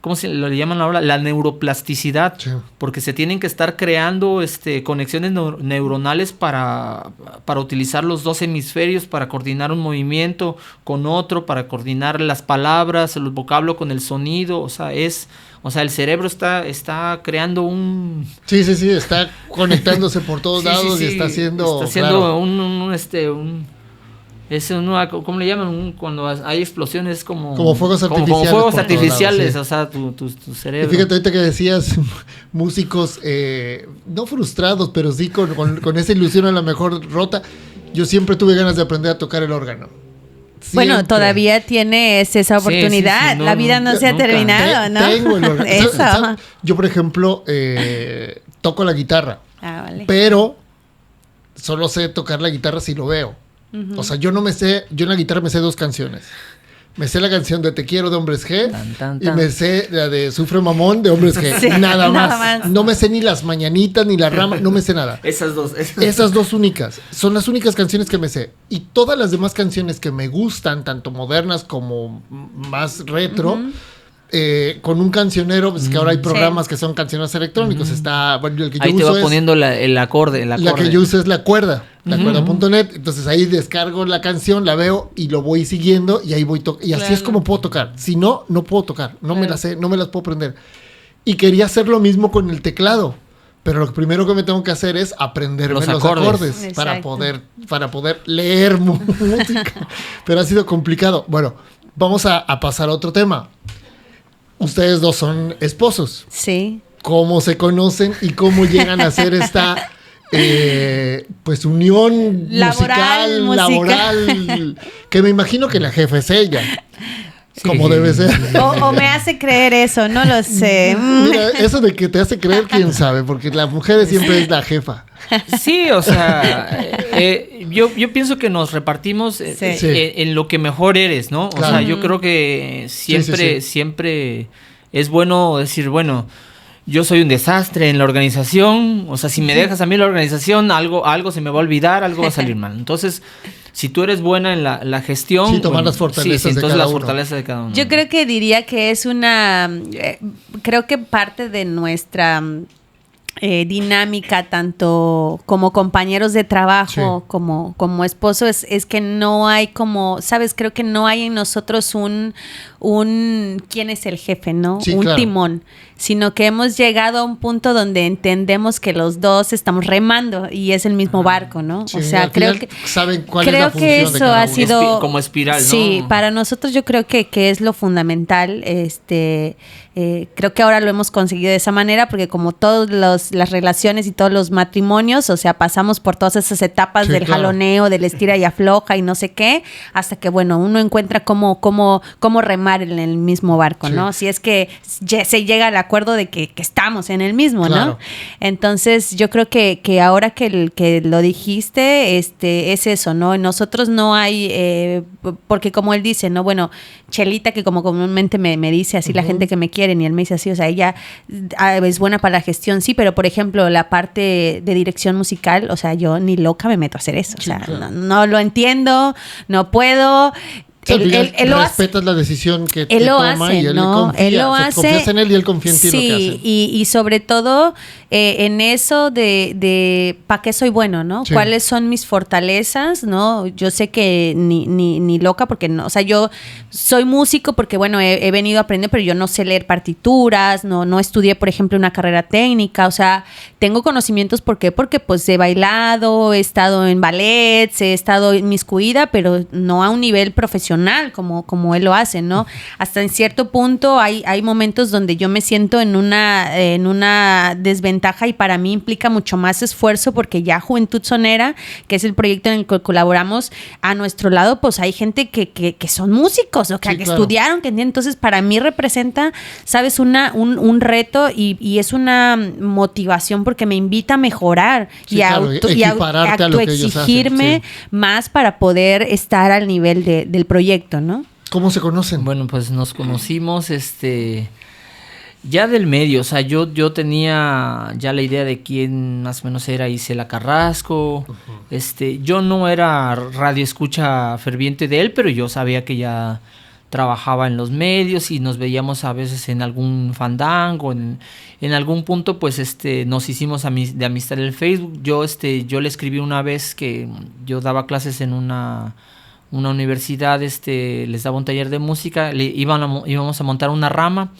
¿cómo se lo llaman ahora? La neuroplasticidad, porque se tienen que estar creando conexiones neuronales para utilizar los dos hemisferios, para coordinar un movimiento con otro, para coordinar las palabras, el vocablo con el sonido. O sea, el cerebro está creando un... Sí, está conectándose por todos lados y está haciendo... Está haciendo ¿cómo le llaman? Cuando hay explosiones como fuegos artificiales. Como fuegos artificiales, o sea, tu cerebro. Y fíjate ahorita que decías músicos no frustrados, pero sí con esa ilusión a lo mejor rota. Yo siempre tuve ganas de aprender a tocar el órgano. Siempre. Bueno, todavía tienes esa oportunidad. La vida no se ha terminado, ¿no? Tengo el órgano. Eso. Yo, por ejemplo, toco la guitarra. Vale. Pero solo sé tocar la guitarra si lo veo. Uh-huh. O sea, yo en la guitarra me sé 2 canciones. Me sé la canción de Te Quiero de Hombres G y me sé la de Sufre Mamón de Hombres G. Sí, nada más. No me sé ni las mañanitas ni la rama, no me sé nada. Esas dos únicas. Son las únicas canciones que me sé. Y todas las demás canciones que me gustan, tanto modernas como más retro, con un cancionero, pues que ahora hay programas que son cancioneros electrónicos. Está, bueno, el que yo ahí uso te va poniendo el acorde. La que yo uso es la cuerda. Lacuerda.net, entonces ahí descargo la canción, la veo y lo voy siguiendo y ahí voy y así es como puedo tocar. Si no, no puedo tocar, no me las sé, no me las puedo aprender. Y quería hacer lo mismo con el teclado, pero lo primero que me tengo que hacer es aprenderme los acordes para poder leer música. Pero ha sido complicado. Bueno, vamos a pasar a otro tema. Ustedes 2 son esposos. Sí. ¿Cómo se conocen y cómo llegan a hacer esta pues unión laboral, que me imagino que la jefa es ella, como debe ser? O me hace creer eso, no lo sé. Mira, eso de que te hace creer, quién sabe, porque la mujer siempre es la jefa. Sí, o sea, yo pienso que nos repartimos en lo que mejor eres, ¿no? O sea, yo creo que siempre es bueno decir, bueno, yo soy un desastre en la organización, o sea, si me dejas a mí la organización, algo se me va a olvidar, algo va a salir mal. Entonces, si tú eres buena en la gestión... Sí, tomar las fortalezas de cada uno. Fortalezas de cada uno. Yo creo que diría que es creo que parte de nuestra... dinámica, tanto como compañeros de trabajo como esposo, es que no hay creo que no hay en nosotros un quién es el jefe, ¿no? Timón, sino que hemos llegado a un punto donde entendemos que los dos estamos remando y es el mismo barco, ¿no? Sí, o sea, creo que saben cuál es la función que eso de cada ha uno. sido como espiral, ¿no? Sí, para nosotros yo creo que es lo fundamental. Creo que ahora lo hemos conseguido de esa manera porque como todas las relaciones y todos los matrimonios, o sea, pasamos por todas esas etapas del jaloneo, del estira y afloja y no sé qué, hasta que, bueno, uno encuentra cómo remar en el mismo barco, ¿no? Si es que se llega al acuerdo de que estamos en el mismo, ¿no? Entonces, yo creo que ahora que lo dijiste, es eso, ¿no? Nosotros no hay, porque como él dice, ¿no? Bueno, Chelita, que como comúnmente me dice así la gente que me quiere, y él me dice así, o sea, ella es buena para la gestión, sí, pero por ejemplo, la parte de dirección musical, o sea, yo ni loca me meto a hacer eso, o sea, no lo entiendo, no puedo. Él respetas la decisión que él lo toma hace, y él ¿no? confía, Él lo hace. Confías en él y él confía en ti en lo que hace. Y sobre todo en eso de ¿para qué soy bueno, no? Sí. ¿Cuáles son mis fortalezas, no? Yo sé que ni loca porque no, o sea, yo soy músico porque bueno, he venido aprendiendo, pero yo no sé leer partituras, no estudié, por ejemplo, una carrera técnica, o sea, tengo conocimientos, ¿por qué? Porque pues he bailado, he estado en ballets, he estado inmiscuida, pero no a un nivel profesional como él lo hace, ¿no? Hasta en cierto punto hay momentos donde yo me siento en una desventaja y para mí implica mucho más esfuerzo porque ya Juventud Sonera, que es el proyecto en el que colaboramos, a nuestro lado pues hay gente que son músicos o que, sí, que claro. estudiaron, que entonces para mí representa, sabes, un reto y es una motivación porque me invita a mejorar Sí, y claro, equipararte a lo que ellos hacen, exigirme sí. más para poder estar al nivel del proyecto, ¿no? ¿Cómo se conocen? Bueno, pues nos conocimos ya del medio, o sea, yo tenía ya la idea de quién más o menos era Isela Carrasco. Yo no era radio escucha ferviente de él, pero yo sabía que ya trabajaba en los medios y nos veíamos a veces en algún fandango, en algún punto pues nos hicimos de amistad en el Facebook. Yo le escribí una vez que yo daba clases en una universidad, les daba un taller de música, íbamos a montar una rama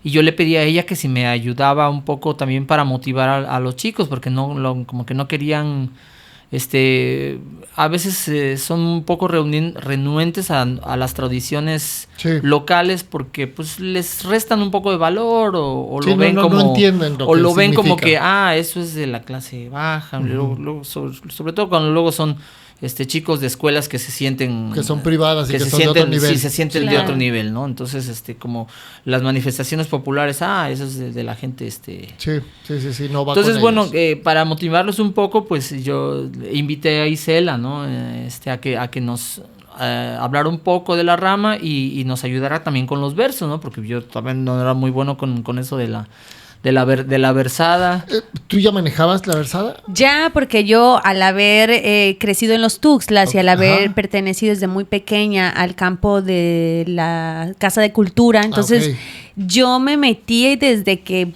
y yo le pedí a ella que si me ayudaba un poco también para motivar a los chicos, porque como que no querían, a veces son un poco renuentes a las tradiciones Sí. locales porque pues les restan un poco de valor o Sí, lo ven como no entienden lo o que lo ven como significa. que eso es de la clase baja. Luego, sobre todo cuando luego son chicos de escuelas que se sienten Que son privadas y que se son de sienten, otro nivel. sí, se sienten de Claro. otro nivel, ¿no? Entonces como las manifestaciones populares, eso es de la gente Sí, no va Entonces, con bueno, ellos. para motivarlos un poco, pues yo invité a Isela, ¿no? A que nos hablara un poco de la rama y nos ayudara también con los versos, ¿no? Porque yo también no era muy bueno con eso de la versada. ¿Tú ya manejabas la versada? Ya, porque yo al haber crecido en los Tuxtlas y al haber pertenecido desde muy pequeña al campo de la Casa de Cultura, entonces ok. yo me metí desde que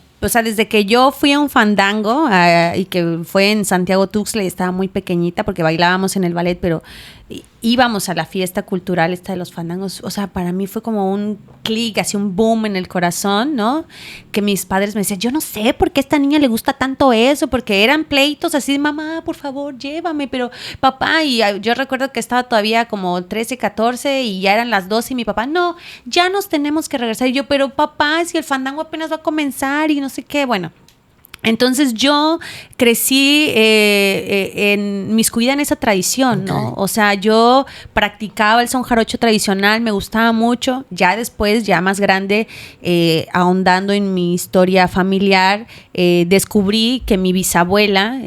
yo fui a un fandango y que fue en Santiago Tuxtla y estaba muy pequeñita porque bailábamos en el ballet, pero íbamos a la fiesta cultural esta de los fandangos. O sea, para mí fue como un clic, así un boom en el corazón, ¿no? Que mis padres me decían, yo no sé por qué a esta niña le gusta tanto eso, porque eran pleitos así, mamá, por favor, llévame, pero papá, y yo recuerdo que estaba todavía como 13, 14 y ya eran las 12 y mi papá, no, ya nos tenemos que regresar. Y yo, pero papá, si el fandango apenas va a comenzar y no sé qué, bueno. Entonces yo crecí inmiscuida en esa tradición, ¿no? O sea, yo practicaba el son jarocho tradicional, me gustaba mucho. Ya después, ya más grande, ahondando en mi historia familiar, descubrí que mi bisabuela,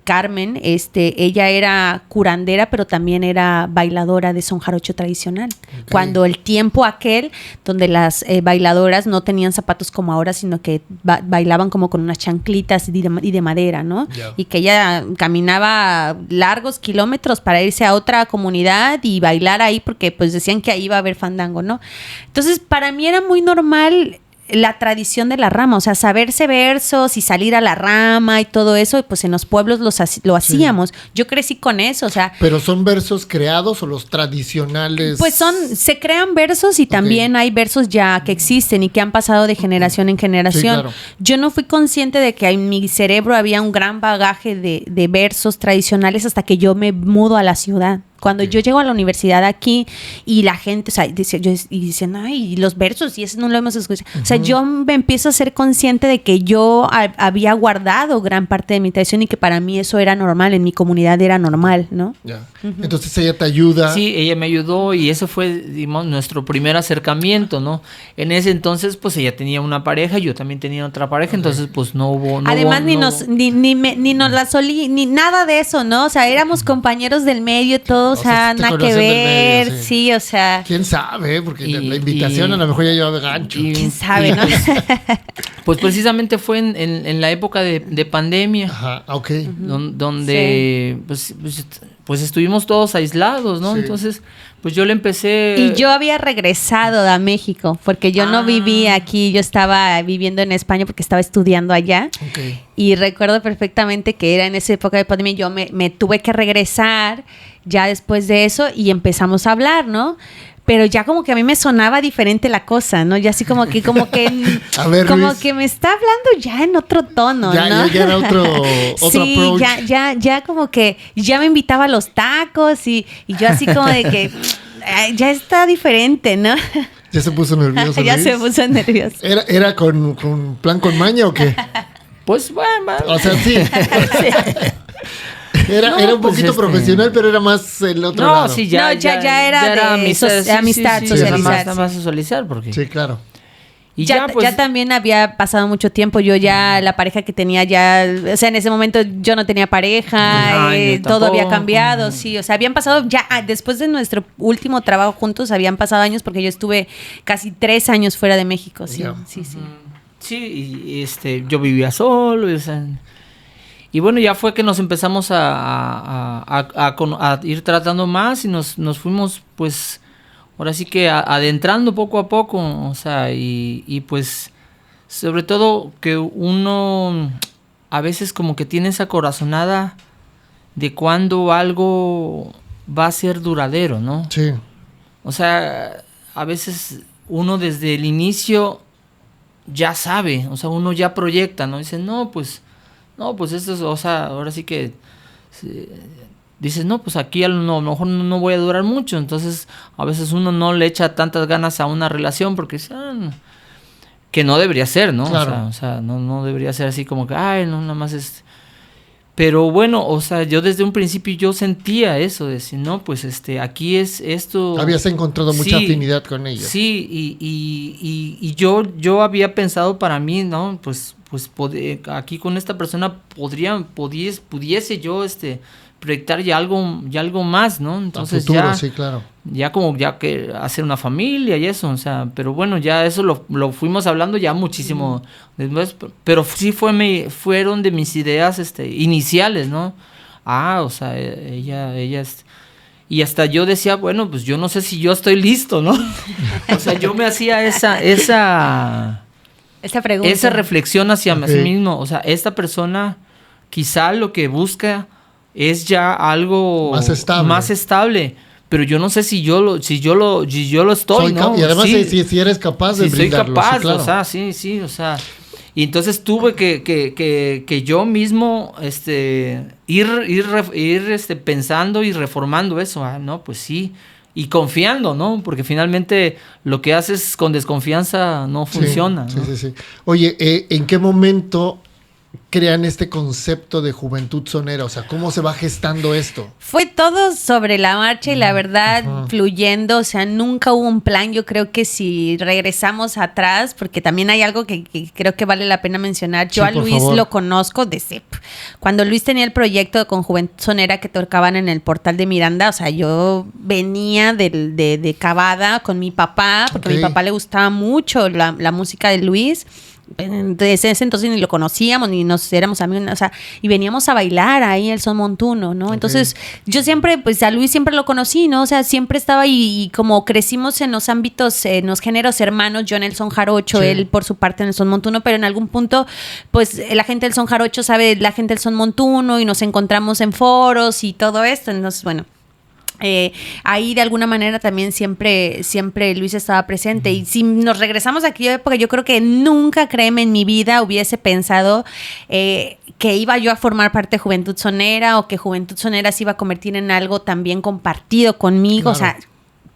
Carmen, ella era curandera, pero también era bailadora de son jarocho tradicional. Cuando el tiempo aquel, donde las bailadoras no tenían zapatos como ahora, sino que bailaban como con unas chanclitas y de madera, ¿no? Yeah. Y que ella caminaba largos kilómetros para irse a otra comunidad y bailar ahí porque pues decían que ahí iba a haber fandango, ¿no? Entonces para mí era muy normal la tradición de la rama, o sea, saberse versos y salir a la rama y todo eso, pues en los pueblos lo hacíamos. Yo crecí con eso, o sea. ¿Pero son versos creados o los tradicionales? Pues se crean versos y también hay versos ya que existen y que han pasado de generación en generación. Sí, claro. Yo no fui consciente de que en mi cerebro había un gran bagaje de versos tradicionales hasta que yo me mudo a la ciudad. Cuando yo llego a la universidad aquí y la gente, o sea, dicen, ay, los versos, y eso no lo hemos escuchado. O sea, yo me empiezo a ser consciente de que yo había guardado gran parte de mi tradición y que para mí eso era normal, en mi comunidad era normal, ¿no? Ya. Entonces ella te ayuda. Sí, ella me ayudó y eso fue, digamos, nuestro primer acercamiento, ¿no? En ese entonces, pues ella tenía una pareja, yo también tenía otra pareja, entonces pues no hubo... Además, ni nos la solí, ni nada de eso, ¿no? O sea, éramos compañeros del medio, todo. O sea, te nada que conocen del ver, medio, sí, o sea. ¿Quién sabe? Porque la invitación a lo mejor ya llevaba gancho. ¿Quién sabe, no? Pues precisamente fue en la época de pandemia. Ajá, ok. Donde pues estuvimos todos aislados, ¿no? Sí. Entonces, Pues yo le empecé... Y yo había regresado a México, porque yo no vivía aquí, yo estaba viviendo en España porque estaba estudiando allá. Okay. Y recuerdo perfectamente que era en esa época de pandemia, yo me tuve que regresar ya después de eso y empezamos a hablar, ¿no? Pero ya como que a mí me sonaba diferente la cosa, ¿no? Ya así como que a ver, como Luis, que me está hablando ya en otro tono, ¿no? Ya era otro sí, approach. ya como que ya me invitaba a los tacos y yo así como de que ya está diferente, ¿no? Ya se puso nervioso. Ya Luis. se puso nervioso. ¿Era con plan con maña o qué? Pues bueno. O sea, sí. Era un poquito profesional, pero era más el otro lado. Sí, ya era de amistad, socializar. Nada más socializar, porque... Sí, claro. Y ya también había pasado mucho tiempo. Yo ya, la pareja que tenía o sea, en ese momento yo no tenía pareja, todo había cambiado, sí. O sea, habían pasado ya, después de nuestro último trabajo juntos, habían pasado años porque yo estuve casi 3 años fuera de México, sí, sí. Sí, y yo vivía solo, o sea... Y bueno, ya fue que nos empezamos a ir tratando más y nos fuimos, pues, ahora sí que adentrando poco a poco, o sea, y pues, sobre todo que uno a veces como que tiene esa corazonada de cuando algo va a ser duradero, ¿no? Sí. O sea, a veces uno desde el inicio ya sabe, o sea, uno ya proyecta, ¿no? Dice, no, pues esto es, o sea, ahora sí que dices, no, pues aquí a lo mejor no voy a durar mucho. Entonces, a veces uno no le echa tantas ganas a una relación porque que no debería ser, ¿no? Claro. O sea, no debería ser así como que, ay, no, nada más es... Pero bueno, o sea, yo desde un principio yo sentía eso, de decir, no, pues aquí es esto... Habías encontrado mucha afinidad con ellos. Sí, y yo había pensado para mí, ¿no? Pues aquí con esta persona pudiese yo proyectar ya algo más, ¿no? Entonces futuro, ya, sí, claro. Ya como ya que hacer una familia y eso, o sea, pero bueno, ya eso lo fuimos hablando ya muchísimo después, pero sí fueron de mis ideas iniciales, ¿no? O sea, ella y hasta yo decía, bueno, pues yo no sé si yo estoy listo, ¿no? O sea, yo me hacía esa pregunta, esa reflexión hacia mí mismo. O sea, esta persona quizá lo que busca es ya algo más estable, pero yo no sé si yo lo estoy, ¿no? Y además si eres capaz de brindarlo. Soy capaz, sí, claro. O sea, sí, o sea, y entonces tuve que yo mismo ir pensando y reformando eso, ¿no? Pues sí. Y confiando, ¿no? Porque finalmente lo que haces con desconfianza no funciona. Sí, ¿no? sí. Oye, ¿en qué momento crean este concepto de Juventud Sonera? O sea, ¿cómo se va gestando esto? Fue todo sobre la marcha y la verdad fluyendo, o sea, nunca hubo un plan. Yo creo que si regresamos atrás, porque también hay algo que creo que vale la pena mencionar. Yo a Luis lo conozco desde cuando Luis tenía el proyecto con Juventud Sonera que tocaban en el Portal de Miranda. O sea, yo venía de Cavada con mi papá, porque a mi papá le gustaba mucho la música de Luis. Desde ese entonces ni lo conocíamos ni nos éramos amigos, o sea, y veníamos a bailar ahí el son montuno, ¿no? Entonces yo siempre, pues a Luis siempre lo conocí, ¿no? O sea, siempre estaba ahí y como crecimos en los ámbitos, en los géneros hermanos, yo en el son jarocho, él por su parte en el son montuno, pero en algún punto, pues la gente del son jarocho sabe la gente del son montuno y nos encontramos en foros y todo esto, entonces bueno. Ahí de alguna manera también siempre Luis estaba presente. Y si nos regresamos a aquella época, yo creo que nunca, créeme, en mi vida hubiese pensado que iba yo a formar parte de Juventud Sonera o que Juventud Sonera se iba a convertir en algo también compartido conmigo. Claro. O sea,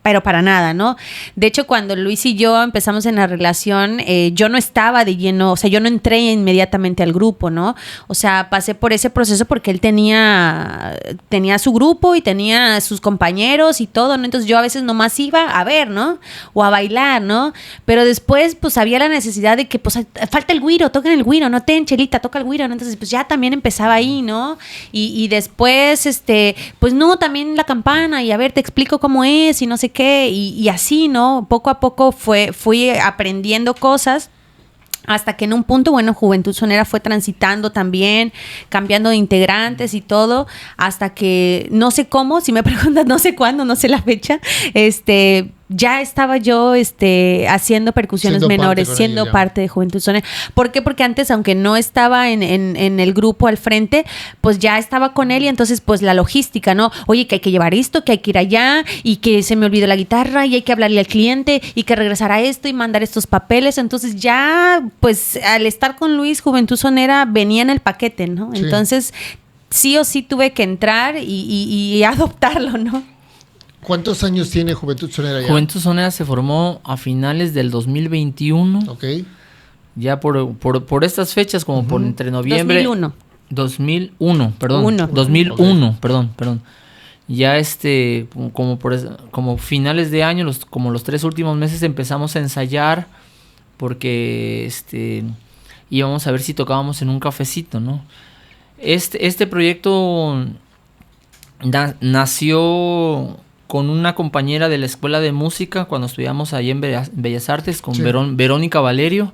pero para nada, ¿no? De hecho, cuando Luis y yo empezamos en la relación, yo no estaba de lleno, o sea, yo no entré inmediatamente al grupo, ¿no? O sea, pasé por ese proceso porque él tenía su grupo y tenía sus compañeros y todo, ¿no? Entonces yo a veces nomás iba a ver, ¿no? O a bailar, ¿no? Pero después, pues, había la necesidad de que, pues, falta el güiro, toquen el güiro, no ten, Chelita, toca el güiro, ¿no? Entonces, pues, ya también empezaba ahí, ¿no? Y después, pues, no, también la campana y a ver, te explico cómo es y no sé qué, y así, ¿no? Poco a poco fui aprendiendo cosas Hasta que en un punto, bueno, Juventud Sonera fue transitando también, cambiando de integrantes y todo, hasta que no sé cómo, si me preguntas, no sé cuándo, no sé la fecha, ya estaba yo haciendo percusiones menores, siendo parte de Juventud Sonera. ¿Por qué? Porque antes, aunque no estaba en el grupo al frente, pues ya estaba con él y entonces pues la logística, ¿no? Oye, que hay que llevar esto, que hay que ir allá y que se me olvidó la guitarra y hay que hablarle al cliente y que regresar a esto y mandar estos papeles. Entonces ya, pues al estar con Luis, Juventud Sonera venía en el paquete, ¿no? Sí. Entonces sí o sí tuve que entrar y adoptarlo, ¿no? ¿Cuántos años tiene Juventud Sonera ya? Juventud Sonera se formó a finales del 2021. Ok. Ya por estas fechas, como por entre noviembre... 2001, perdón. 2001, okay. Perdón. Ya como finales de año, como los 3 últimos meses empezamos a ensayar porque íbamos a ver si tocábamos en un cafecito, ¿no? Este proyecto nació con una compañera de la escuela de música cuando estudiamos ahí en Bellas Artes con Verónica Valerio.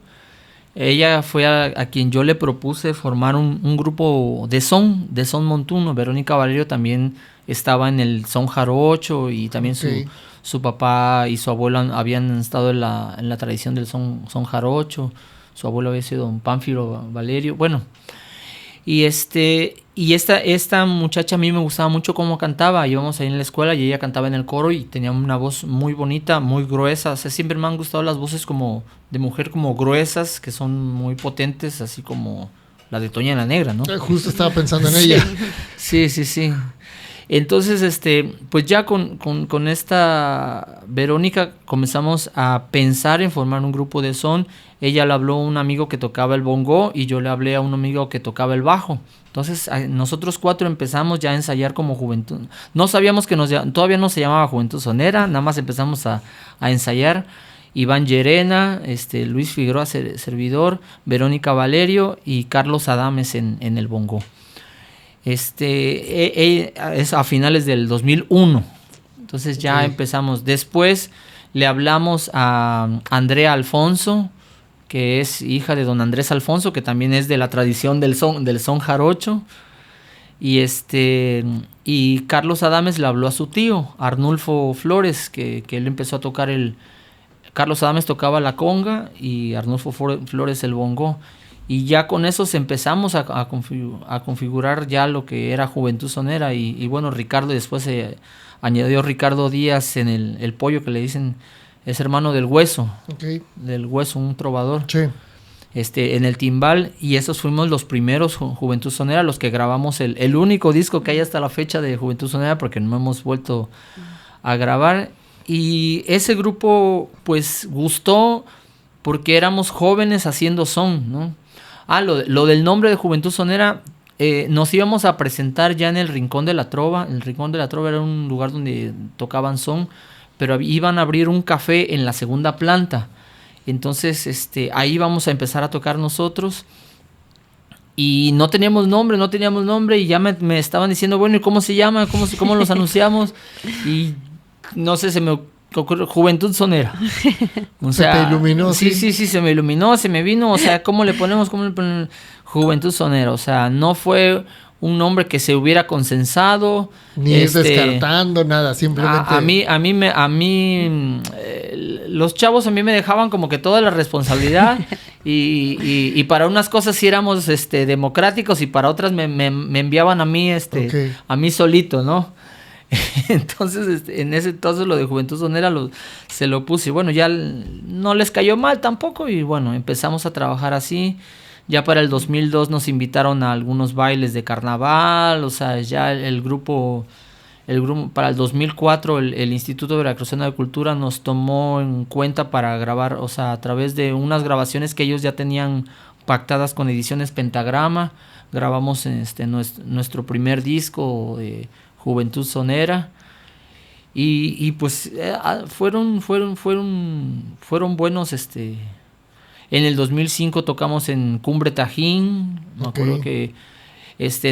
Ella fue a quien yo le propuse formar un grupo de son montuno. Verónica Valerio también estaba en el son jarocho y también su papá y su abuelo habían estado en la tradición del son jarocho. Su abuelo había sido don Pánfilo Valerio. Bueno, y esta muchacha a mí me gustaba mucho cómo cantaba. Íbamos ahí en la escuela y ella cantaba en el coro y tenía una voz muy bonita, muy gruesa. O sea, siempre me han gustado las voces como de mujer como gruesas, que son muy potentes, así como la de Toña la Negra, ¿no? Justo estaba pensando en ella. Sí. Entonces, pues ya con esta Verónica comenzamos a pensar en formar un grupo de son. Ella le habló a un amigo que tocaba el bongo y yo le hablé a un amigo que tocaba el bajo. Entonces, nosotros 4 empezamos ya a ensayar como Juventud. No sabíamos que todavía no se llamaba Juventud Sonera, nada más empezamos a ensayar. Iván Llerena, Luis Figueroa, servidor, Verónica Valerio y Carlos Adames en el bongo. Es a finales del 2001. Entonces ya empezamos. Después le hablamos a Andrea Alfonso, que es hija de don Andrés Alfonso, que también es de la tradición del son jarocho. Y Carlos Adames le habló a su tío, Arnulfo Flores, que él empezó a tocar Carlos Adames tocaba la conga y Arnulfo Flores el bongo. Y ya con eso empezamos a configurar ya lo que era Juventud Sonera. Y bueno, Ricardo, después se añadió Ricardo Díaz en el pollo, que le dicen, es hermano del Hueso. Okay. Del Hueso, un trovador. Sí. En el timbal. Y esos fuimos los primeros Juventud Sonera, los que grabamos el único disco que hay hasta la fecha de Juventud Sonera, porque no hemos vuelto a grabar. Y ese grupo pues gustó porque éramos jóvenes haciendo son, ¿no? Lo del nombre de Juventud Sonera, nos íbamos a presentar ya en el Rincón de la Trova. El Rincón de la Trova era un lugar donde tocaban son, pero iban a abrir un café en la segunda planta. Entonces ahí íbamos a empezar a tocar nosotros. Y no teníamos nombre y ya me estaban diciendo, bueno, ¿y cómo se llama? ¿Cómo los anunciamos? Y no sé, se me ocurrió Juventud Sonera. O sea, se te iluminó. Sí, se me iluminó, se me vino. O sea, ¿cómo le ponemos Juventud Sonera? O sea, no fue un nombre que se hubiera consensado. Ni descartando nada, simplemente. A mí los chavos a mí me dejaban como que toda la responsabilidad y para unas cosas sí éramos democráticos y para otras me enviaban a mí a mí solito, ¿no? Entonces, en ese entonces lo de Juventud Sonera se lo puse. Y bueno, ya no les cayó mal tampoco. Y bueno, empezamos a trabajar así. Ya para el 2002 nos invitaron a algunos bailes de carnaval. O sea, ya el grupo para el 2004 el Instituto Veracruzano de Cultura nos tomó en cuenta para grabar, o sea, a través de unas grabaciones que ellos ya tenían pactadas con Ediciones Pentagrama. Grabamos nuestro primer disco de Juventud Sonera y pues fueron buenos. En el 2005 tocamos en Cumbre Tajín. Me acuerdo que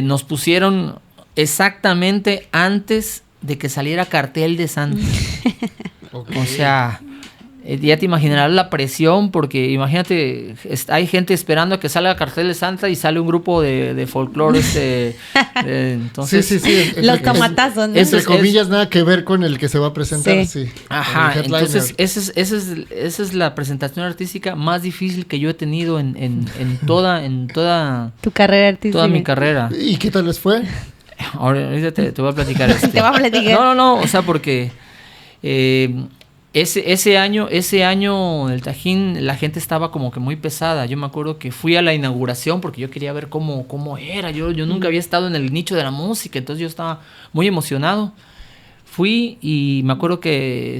nos pusieron exactamente antes de que saliera Cartel de Santa. O sea, Ya te imaginarás la presión, porque imagínate, hay gente esperando a que salga Cartel de Santa y sale un grupo de folclore. Entonces, sí. Los tomatazos, ¿no? Entre comillas, nada que ver con el que se va a presentar. Sí. Ajá, entonces esa es la presentación artística más difícil que yo he tenido en toda tu carrera artística. Toda mi carrera. ¿Y qué tal les fue? Ahorita te voy a platicar. Te voy a platicar. No, o sea, porque... Ese año el Tajín, la gente estaba como que muy pesada. Yo me acuerdo que fui a la inauguración porque yo quería ver cómo era. Yo nunca había estado en el nicho de la música, entonces yo estaba muy emocionado. Fui y me acuerdo que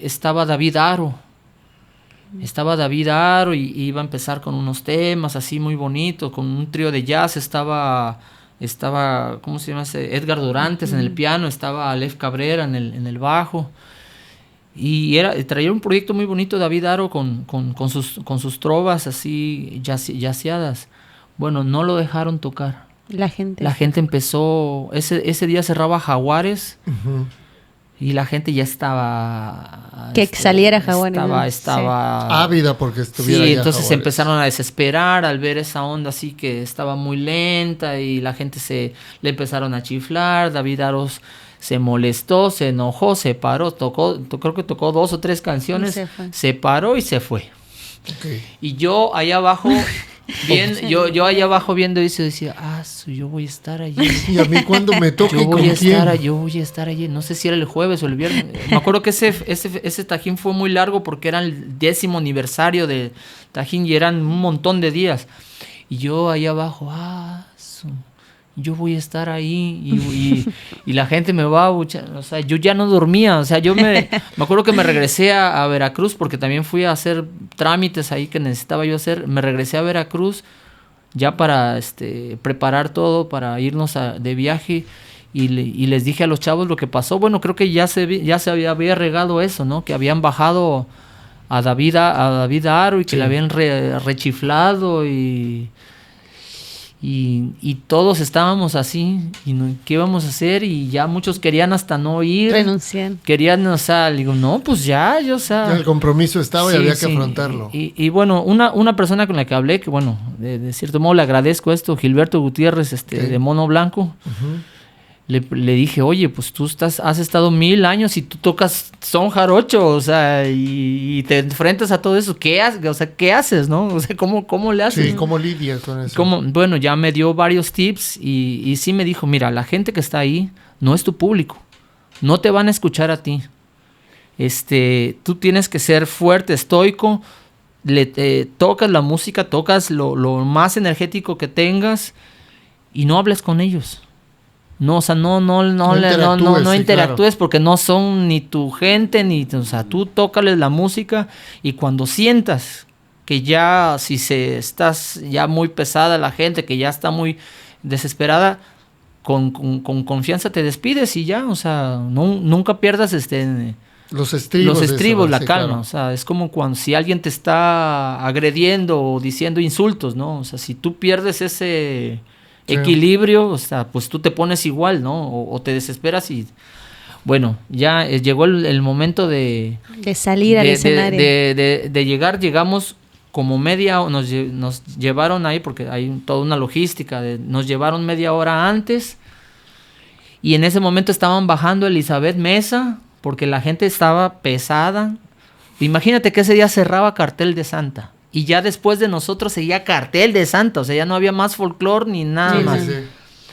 estaba David Aro. Y iba a empezar con unos temas así muy bonitos, con un trío de jazz. Estaba ¿cómo se llama ese? Edgar Durantes en el piano, estaba Aleph Cabrera en el bajo. Y traía un proyecto muy bonito David Aro con sus trovas así jazzeadas. Bueno, no lo dejaron tocar. La gente empezó, ese día cerraba Jaguares. Uh-huh. Y la gente ya estaba... Que saliera Jaguares. Estaba ávida porque estuviera. Sí, entonces Jaguares. Se empezaron a desesperar al ver esa onda así que estaba muy lenta y la gente le empezaron a chiflar. David Aros se molestó, se enojó, se paró, creo que tocó 2 o 3 canciones, se paró y se fue. Okay. Y yo allá abajo... yo allá abajo viendo eso decía, yo voy a estar allí. Y a mí cuando me toque yo voy a estar allí. No sé si era el jueves o el viernes. Me acuerdo que ese Tajín fue muy largo porque era el 10º aniversario de Tajín y eran un montón de días. Y yo allá abajo, yo voy a estar ahí y la gente me va a buchar. O sea, yo ya no dormía. O sea, yo me acuerdo que me regresé a Veracruz porque también fui a hacer trámites ahí que necesitaba yo hacer. Me regresé a Veracruz ya para preparar todo para irnos de viaje y les dije a los chavos lo que pasó. Bueno, creo que ya se había regado eso, ¿no? Que habían bajado a David Aro y que le habían rechiflado y todos estábamos así, ¿qué íbamos a hacer? Y ya muchos querían hasta no ir. Renunciar. Querían, digo, no, pues ya, ya el compromiso estaba y había que afrontarlo. Y bueno, una persona con la que hablé, que bueno, de cierto modo le agradezco esto, Gilberto Gutiérrez, de Mono Blanco. Uh-huh. Le dije, oye, pues tú has estado 1000 años y tú tocas son jarocho, o sea, y te enfrentas a todo eso. ¿Qué haces, no? O sea, ¿cómo le haces? Sí, ¿cómo lidias con eso? Bueno, ya me dio varios tips y sí me dijo, mira, la gente que está ahí no es tu público. No te van a escuchar a ti. Tú tienes que ser fuerte, estoico, tocas la música, tocas lo más energético que tengas y no hables con ellos. No, o sea, no interactúes, claro. Porque no son ni tu gente, o sea, tú tócales la música y cuando sientas que ya, estás ya muy pesada la gente, que ya está muy desesperada, con confianza te despides y ya, o sea, nunca pierdas los estribos, la calma, claro. O sea, es como cuando si alguien te está agrediendo o diciendo insultos, ¿no? O sea, si tú pierdes ese equilibrio, o sea, pues tú te pones igual, ¿no? O te desesperas y... Bueno, ya llegó el momento de salir al escenario. De llegar, llegamos como nos llevaron ahí, porque hay toda una logística, nos llevaron media hora antes, y en ese momento estaban bajando Elizabeth Mesa, porque la gente estaba pesada. Imagínate que ese día cerraba Cartel de Santa. Y ya después de nosotros seguía Cartel de Santa, o sea, ya no había más folclore ni nada más. Sí.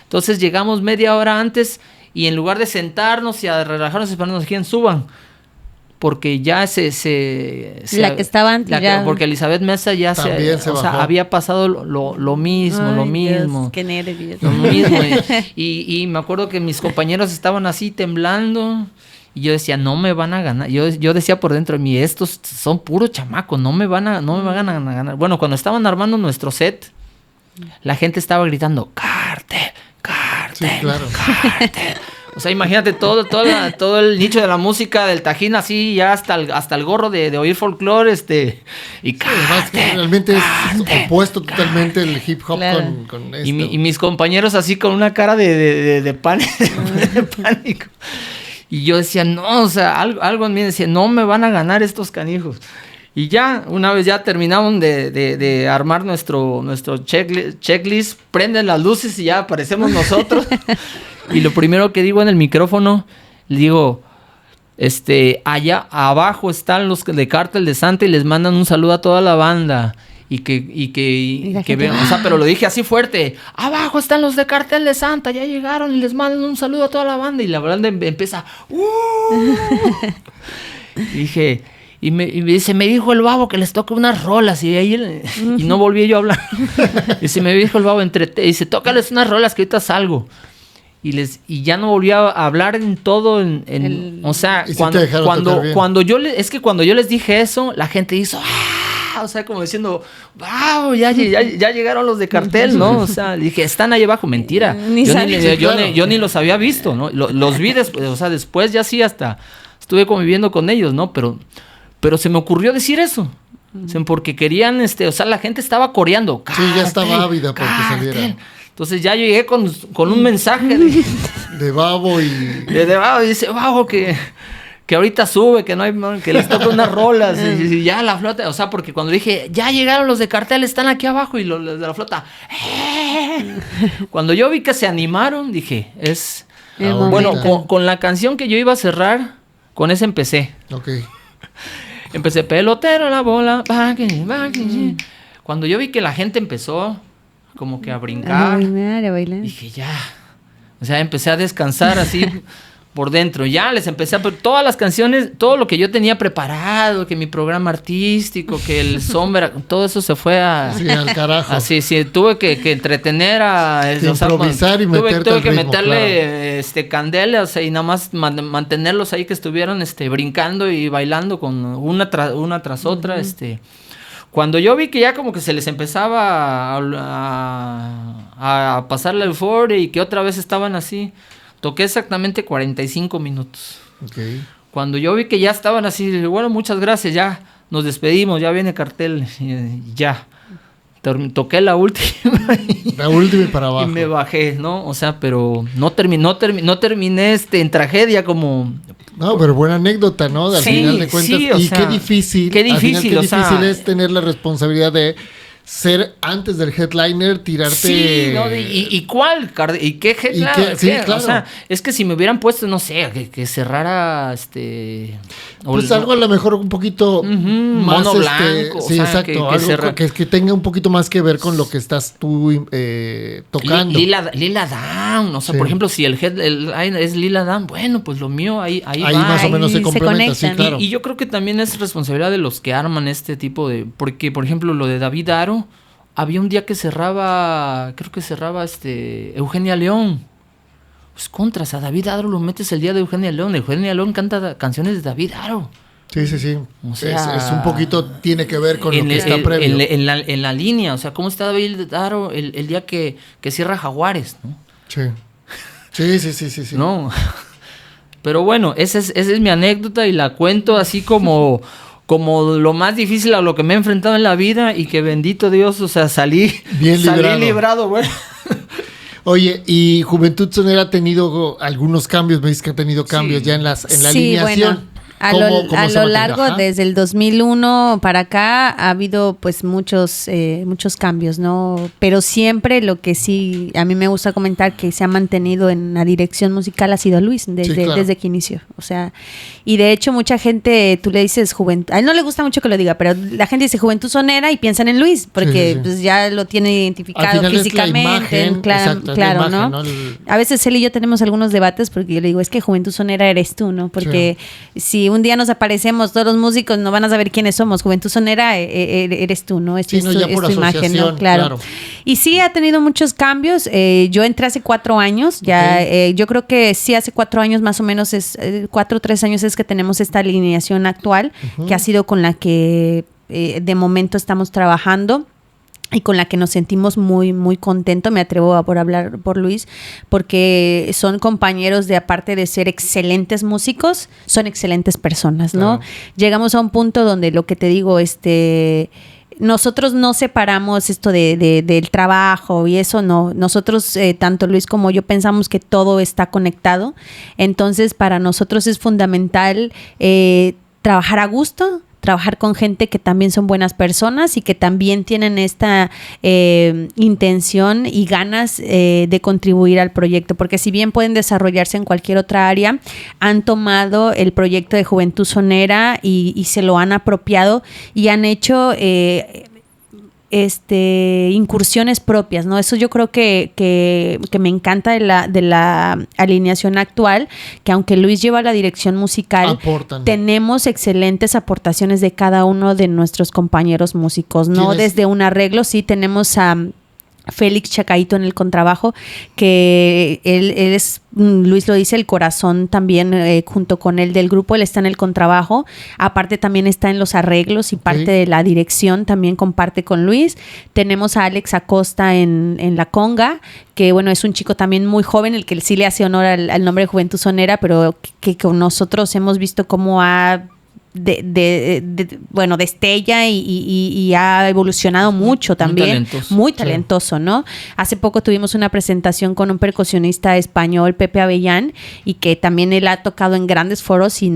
Entonces llegamos media hora antes y en lugar de sentarnos y a relajarnos, esperando nos suban. Porque ya la que estaba antes ya... Porque Elizabeth Mesa ya había pasado lo mismo, Ay, lo mismo. Dios, qué nervios. Lo mismo. Y me acuerdo que mis compañeros estaban así temblando. Y yo decía, no me van a ganar. Yo decía por dentro de mí, estos son puros chamacos, no me van a ganar. Bueno, cuando estaban armando nuestro set, la gente estaba gritando, Cartel. Sí, claro. Cartel. O sea, imagínate todo el nicho de la música del Tajín así, ya hasta el gorro de oír folclore, y Cartel, realmente es opuesto totalmente el hip hop, claro. con esto. Y mis compañeros así con una cara de pánico. Y yo decía, no, o sea, algo en mí decía, no me van a ganar estos canijos. Y ya, una vez ya terminamos de armar nuestro checklist, prenden las luces y ya aparecemos nosotros. Y lo primero que digo en el micrófono, le digo, allá abajo están los de Cártel de Santa y les mandan un saludo a toda la banda. Y que vean, o sea, pero lo dije así fuerte, abajo están los de Cártel de Santa, ya llegaron y les mandan un saludo a toda la banda. Y la banda empieza, y dije... Y me dice, me dijo el Babo que les toque unas rolas. Y ahí y no volví yo a hablar. Dice, me dijo el Babo, dice, tócales unas rolas que ahorita salgo. Y ya no volví a hablar en todo. O sea, cuando yo les dije eso, la gente hizo, ¡ah! O sea, como diciendo, ¡wow! Ya llegaron los de Cartel, ¿no? O sea, dije, están ahí abajo. Mentira. Yo ni los había visto, ¿no? Los vi después, o sea, después ya sí hasta estuve conviviendo con ellos, ¿no? Pero se me ocurrió decir eso. Porque querían, o sea, la gente estaba coreando. Sí, ya estaba ávida porque saliera. Entonces ya llegué con un mensaje de Babo y... De Babo, y dice, Babo, que ahorita sube, que no hay, que les toca unas rolas. Y ya la flota, o sea, porque cuando dije, ya llegaron los de Cartel, están aquí abajo, y los de la flota, Cuando yo vi que se animaron, dije, bueno, con la canción que yo iba a cerrar, con esa empecé. Ok. Empecé, pelotero la bola, Cuando yo vi que la gente empezó como que a brincar, a bailar. Dije, ya. O sea, empecé a descansar así por dentro. Ya les empecé a... Todas las canciones, todo lo que yo tenía preparado, que mi programa artístico, que el sombra, todo eso se fue al carajo. Así, sí, tuve que entretener improvisar y meterte tuve que ritmo, meterle candela, o sea, y nada más mantenerlos ahí que estuvieran brincando y bailando con una tras otra, Cuando yo vi que ya como que se les empezaba a pasar la euforia y que otra vez estaban así, toqué exactamente 45 minutos. Okay. Cuando yo vi que ya estaban así, bueno, muchas gracias, ya nos despedimos, ya viene Cartel, ya. Toqué la última. La última y para abajo. Y me bajé, ¿no? O sea, pero no terminé en tragedia como... No, pero buena anécdota, ¿no? Al final de cuentas. Sí, y qué difícil. Qué difícil es tener la responsabilidad de ser antes del headliner, tirarte... Sí, ¿no? ¿Y cuál? ¿Y qué headliner? Sí, claro. O sea, es que si me hubieran puesto, no sé, que cerrara pues algo a lo mejor un poquito más... Mono blanco. Sí, exacto. Algo que tenga un poquito más que ver con lo que estás tú tocando. Lila Down. O sea, por ejemplo, si el headliner es Lila Down, bueno, pues lo mío ahí va. Más o menos se complementa, sí, claro. Y yo creo que también es responsabilidad de los que arman este tipo de... Porque, por ejemplo, lo de David Aro, había un día que cerraba Eugenia León. Pues contras, a David Aro lo metes el día de Eugenia León. Eugenia León canta canciones de David Aro. Sí. O sea, es un poquito, tiene que ver con lo que está previo. En la línea, o sea, ¿cómo está David Aro el día que cierra Jaguares, ¿no? Sí. No, pero bueno, esa es mi anécdota y la cuento así como lo más difícil a lo que me he enfrentado en la vida y que bendito Dios, o sea, salí librado, güey. Oye, y Juventud Sonera ha tenido algunos cambios, me dices que ha tenido cambios ya en la alineación. Bueno. A lo largo, desde el 2001 para acá, ha habido pues muchos cambios, ¿no? Pero siempre lo que sí a mí me gusta comentar que se ha mantenido en la dirección musical ha sido Luis, desde que inició. O sea, y de hecho mucha gente, tú le dices Juventud, a él no le gusta mucho que lo diga, pero la gente dice Juventud Sonera y piensan en Luis, porque pues ya lo tiene identificado físicamente. Es la imagen, claro, la imagen, ¿no? A veces él y yo tenemos algunos debates porque yo le digo, es que Juventud Sonera eres tú, ¿no? Porque si un día nos aparecemos, todos los músicos no van a saber quiénes somos. Juventud Sonera eres tú, ¿no? Es tu imagen, ¿no? Claro. Y sí ha tenido muchos cambios. Yo entré hace 4 años, yo creo que sí hace 4 años más o menos, 4 o 3 años es que tenemos esta alineación actual, que ha sido con la que de momento estamos trabajando. Y con la que nos sentimos muy, muy contentos, me atrevo a hablar por Luis, porque son compañeros de, aparte de ser excelentes músicos, son excelentes personas, ¿no? Llegamos a un punto donde lo que te digo, nosotros no separamos esto del trabajo y eso, no. Nosotros, tanto Luis como yo, pensamos que todo está conectado. Entonces, para nosotros es fundamental trabajar a gusto, trabajar con gente que también son buenas personas y que también tienen esta intención y ganas de contribuir al proyecto, porque si bien pueden desarrollarse en cualquier otra área, han tomado el proyecto de Juventud Sonera y se lo han apropiado y han hecho incursiones propias, ¿no? Eso yo creo que me encanta de la alineación actual, que aunque Luis lleva la dirección musical, aportan. Tenemos excelentes aportaciones de cada uno de nuestros compañeros músicos, ¿no? Desde un arreglo, sí, tenemos a Félix Chacaito en el contrabajo, que él es, Luis lo dice, el corazón también, junto con él del grupo. Él está en el contrabajo, aparte también está en los arreglos y parte de la dirección también comparte con Luis. Tenemos a Alex Acosta en la conga, que bueno, es un chico también muy joven, el que sí le hace honor al nombre de Juventud Sonera, pero que con nosotros hemos visto cómo ha destella y ha evolucionado mucho también, muy talentoso, ¿no? Hace poco tuvimos una presentación con un percusionista español, Pepe Avellán, y que también él ha tocado en grandes foros, y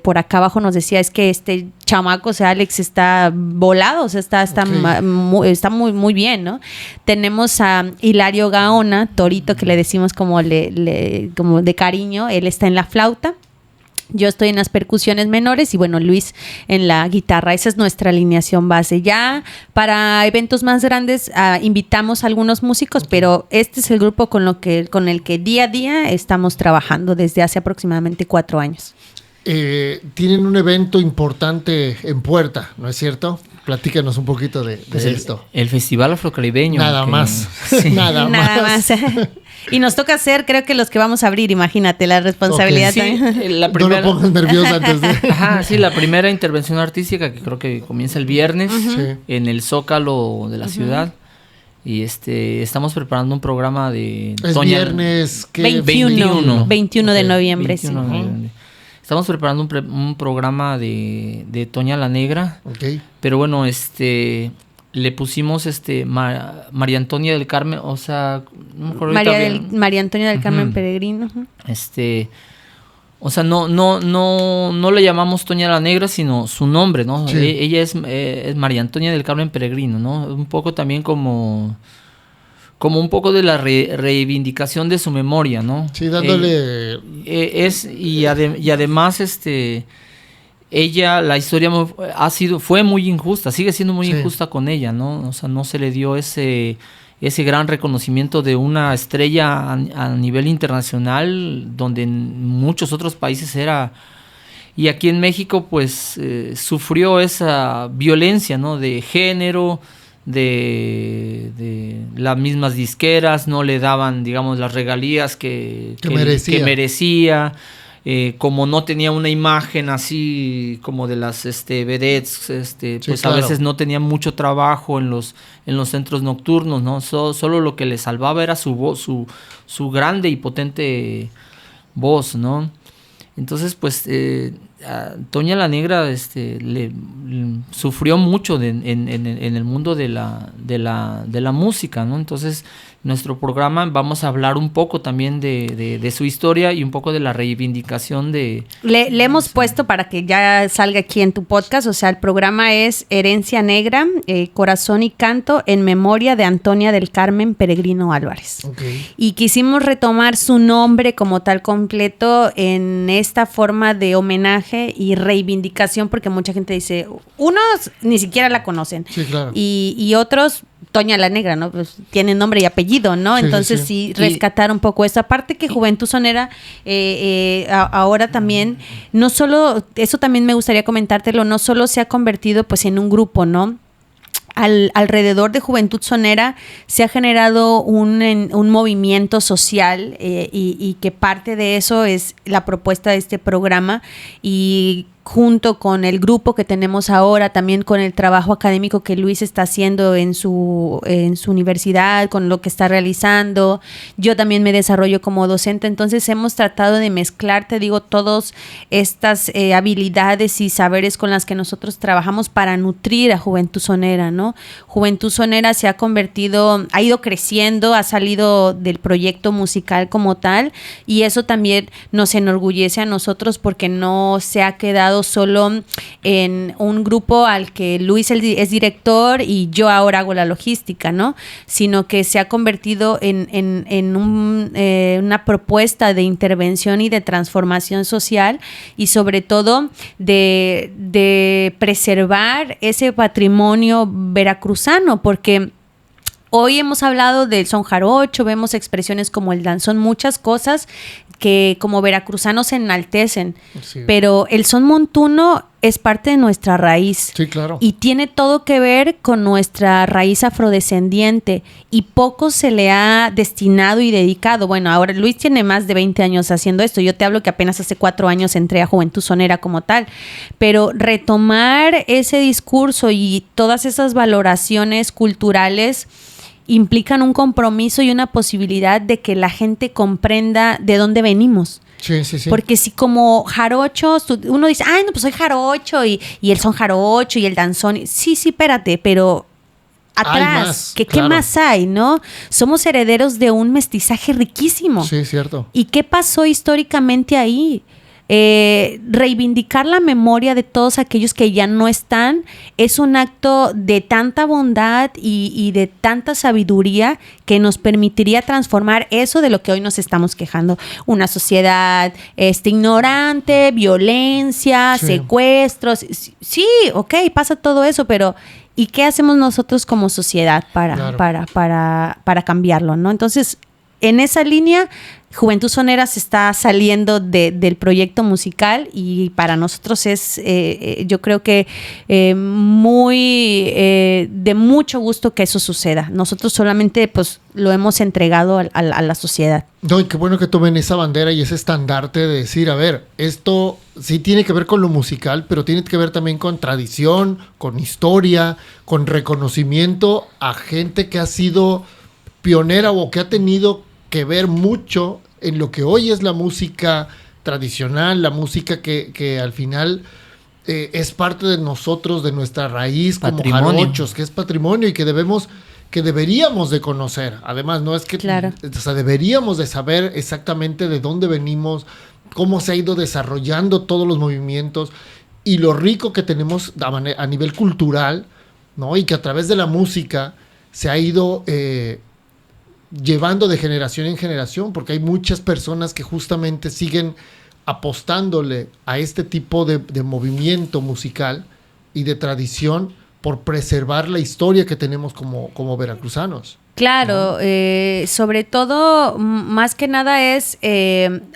por acá abajo nos decía, es que este chamaco, o sea, Alex, está volado, o sea, está muy bien, ¿no? Tenemos a Hilario Gaona, Torito, que le decimos como de cariño. Él está en la flauta. Yo estoy en las percusiones menores y bueno, Luis en la guitarra. Esa es nuestra alineación base. Ya para eventos más grandes invitamos a algunos músicos, pero este es el grupo con el que día a día estamos trabajando desde hace aproximadamente 4 años. Tienen un evento importante en puerta, ¿no es cierto? Platícanos un poquito de esto. El Festival Afrocaribeño. Nada más. Sí. Nada más. Y nos toca ser, creo que los que vamos a abrir, imagínate la responsabilidad. Okay. También. Sí, la primera, no lo pongas nervioso antes de... Ajá, sí, la primera intervención artística, que creo que comienza el viernes, en el Zócalo de la ciudad. Y estamos preparando un programa de... Es viernes, ¿qué? 21 de noviembre, 21 de noviembre. Estamos preparando un programa de Toña la Negra. Okay. Pero bueno, le pusimos María Antonia del Carmen, o sea, no me acuerdo María Antonia del Carmen Peregrino. O sea, no le llamamos Toña la Negra, sino su nombre, ¿no? Sí. Ella es María Antonia del Carmen Peregrino, ¿no? Un poco también como un poco de la reivindicación de su memoria, ¿no? Sí, dándole... y además, ella, la historia fue muy injusta, sigue siendo muy injusta con ella, ¿no? O sea, no se le dio ese gran reconocimiento de una estrella a nivel internacional, donde en muchos otros países era... Y aquí en México, pues, sufrió esa violencia, ¿no? De género, de las mismas disqueras, no le daban, digamos, las regalías que merecía. Como no tenía una imagen así como de las vedettes, pues claro, a veces no tenía mucho trabajo en los centros nocturnos, ¿no? Solo lo que le salvaba era su voz, su grande y potente voz, ¿no? Entonces, pues, Toña la Negra sufrió mucho en el mundo de la música, ¿no? Entonces, nuestro programa vamos a hablar un poco también de su historia y un poco de la reivindicación de... Le hemos puesto para que ya salga aquí en tu podcast, o sea, el programa es Herencia Negra, Corazón y Canto en memoria de Antonia del Carmen Peregrino Álvarez. Okay. Y quisimos retomar su nombre como tal completo en esta forma de homenaje y reivindicación, porque mucha gente dice, unos ni siquiera la conocen, sí, claro, y otros... Toña la Negra, ¿no? Pues tiene nombre y apellido, ¿no? Sí, entonces sí rescatar un poco eso. Aparte que Juventud Sonera ahora también, no solo, eso también me gustaría comentártelo, no solo se ha convertido pues en un grupo, ¿no? Alrededor de Juventud Sonera se ha generado un movimiento social y que parte de eso es la propuesta de este programa, y junto con el grupo que tenemos ahora, también con el trabajo académico que Luis está haciendo en su universidad, con lo que está realizando. Yo también me desarrollo como docente, entonces hemos tratado de mezclar, te digo, todas estas habilidades y saberes con las que nosotros trabajamos para nutrir a Juventud Sonera, ¿no? Juventud Sonera se ha convertido, ha ido creciendo, ha salido del proyecto musical como tal, y eso también nos enorgullece a nosotros porque no se ha quedado solo en un grupo al que Luis es director y yo ahora hago la logística, ¿no? Sino que se ha convertido en una propuesta de intervención y de transformación social, y sobre todo de preservar ese patrimonio veracruzano, porque hoy hemos hablado del son jarocho, vemos expresiones como el danzón, muchas cosas que como veracruzanos se enaltecen, sí. Pero el son montuno es parte de nuestra raíz. Sí, claro. Y tiene todo que ver con nuestra raíz afrodescendiente, y poco se le ha destinado y dedicado. Bueno, ahora Luis tiene más de 20 años haciendo esto. Yo te hablo que apenas hace 4 años entré a Juventud Sonera como tal. Pero retomar ese discurso y todas esas valoraciones culturales implican un compromiso y una posibilidad de que la gente comprenda de dónde venimos. Sí, sí, sí. Porque si como jarochos, uno dice, ay, no, pues soy jarocho y el son jarocho y el danzón. Sí, sí, espérate, pero atrás, más, ¿qué claro. más hay, no? Somos herederos de un mestizaje riquísimo. Sí, cierto. ¿Y qué pasó históricamente ahí? Reivindicar la memoria de todos aquellos que ya no están es un acto de tanta bondad y de tanta sabiduría que nos permitiría transformar eso de lo que hoy nos estamos quejando. Una sociedad ignorante, violencia, sí. Secuestros. Sí, ok, pasa todo eso, pero ¿y qué hacemos nosotros como sociedad para cambiarlo, ¿no? Entonces, en esa línea, Juventud Sonera se está saliendo del proyecto musical, y para nosotros es, yo creo que muy de mucho gusto que eso suceda. Nosotros solamente pues lo hemos entregado a la sociedad. No, y qué bueno que tomen esa bandera y ese estandarte de decir, a ver, esto sí tiene que ver con lo musical, pero tiene que ver también con tradición, con historia, con reconocimiento a gente que ha sido pionera o que ha tenido que ver mucho en lo que hoy es la música tradicional, la música que al final es parte de nosotros, de nuestra raíz patrimonio. Como jarochos, que es patrimonio y que deberíamos de conocer. Además, no es que, claro. O sea, deberíamos de saber exactamente de dónde venimos, cómo se ha ido desarrollando todos los movimientos y lo rico que tenemos a nivel cultural, ¿no? Y que a través de la música se ha ido llevando de generación en generación, porque hay muchas personas que justamente siguen apostándole a este tipo de movimiento musical y de tradición por preservar la historia que tenemos como veracruzanos. Claro, ¿no? Sobre todo, más que nada es,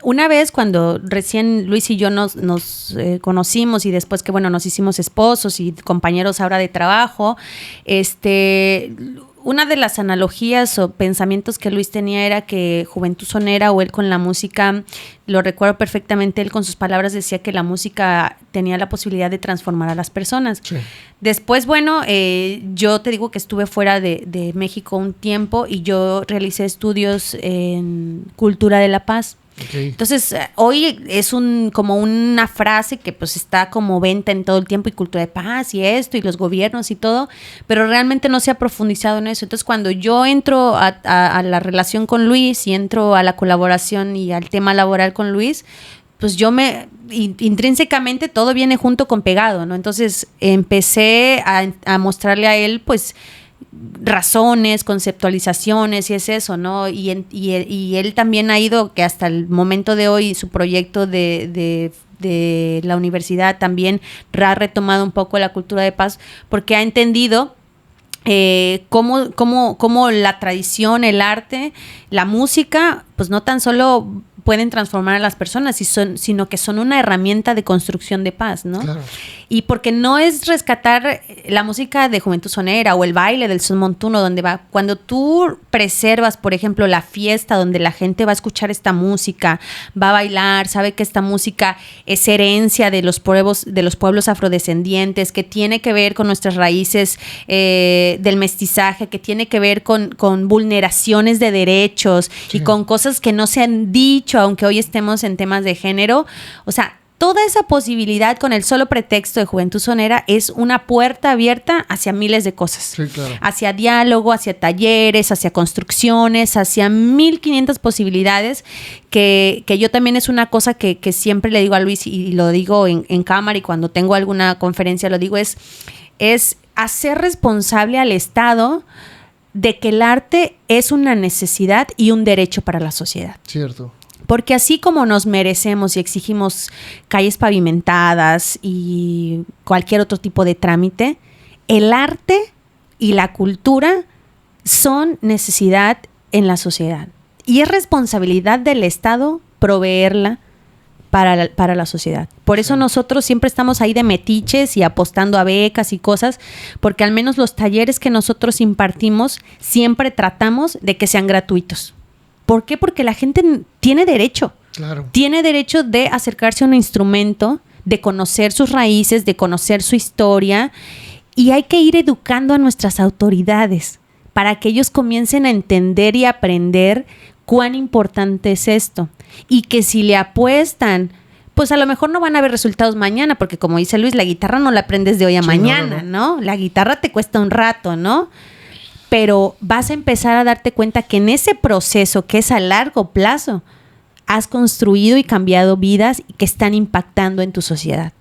una vez cuando recién Luis y yo nos conocimos, y después que, bueno, nos hicimos esposos y compañeros ahora de trabajo, una de las analogías o pensamientos que Luis tenía era que Juventud Sonera, o él con la música, lo recuerdo perfectamente, él con sus palabras decía que la música tenía la posibilidad de transformar a las personas. Sí. Después, bueno, yo te digo que estuve fuera de México un tiempo y yo realicé estudios en Cultura de la Paz. Okay. Entonces, hoy es como una frase que pues está como venta en todo el tiempo, y cultura de paz y esto y los gobiernos y todo, pero realmente no se ha profundizado en eso. Entonces, cuando yo entro a la relación con Luis y entro a la colaboración y al tema laboral con Luis, pues intrínsecamente todo viene junto con pegado, ¿no? Entonces empecé a mostrarle a él pues razones, conceptualizaciones, y es eso, ¿no? Y él también ha ido, que hasta el momento de hoy su proyecto de la universidad también ha retomado un poco la cultura de paz, porque ha entendido cómo la tradición, el arte, la música, pues no tan solo pueden transformar a las personas, sino que son una herramienta de construcción de paz, ¿no? Claro. Y porque no es rescatar la música de Juventud Sonera o el baile del son montuno, donde va. Cuando tú preservas, por ejemplo, la fiesta donde la gente va a escuchar esta música, va a bailar, sabe que esta música es herencia de los pueblos afrodescendientes, que tiene que ver con nuestras raíces del mestizaje, que tiene que ver con vulneraciones de derechos y con cosas que no se han dicho, aunque hoy estemos en temas de género. O sea, toda esa posibilidad con el solo pretexto de Juventud Sonera es una puerta abierta hacia miles de cosas. Sí, claro. Hacia diálogo, hacia talleres, hacia construcciones, hacia 1500 posibilidades que yo también es una cosa que siempre le digo a Luis y lo digo en cámara y cuando tengo alguna conferencia lo digo, es hacer responsable al Estado de que el arte es una necesidad y un derecho para la sociedad. Cierto. Porque así como nos merecemos y exigimos calles pavimentadas y cualquier otro tipo de trámite, el arte y la cultura son necesidad en la sociedad. Y es responsabilidad del Estado proveerla para la sociedad. Por eso nosotros siempre estamos ahí de metiches y apostando a becas y cosas, porque al menos los talleres que nosotros impartimos siempre tratamos de que sean gratuitos. ¿Por qué? Porque la gente tiene derecho. Claro. Tiene derecho de acercarse a un instrumento, de conocer sus raíces, de conocer su historia. Y hay que ir educando a nuestras autoridades para que ellos comiencen a entender y aprender cuán importante es esto. Y que si le apuestan, pues a lo mejor no van a ver resultados mañana, porque como dice Luis, la guitarra no la aprendes de hoy a mañana, ¿no? La guitarra te cuesta un rato, ¿no? Pero vas a empezar a darte cuenta que en ese proceso, que es a largo plazo, has construido y cambiado vidas que están impactando en tu sociedad.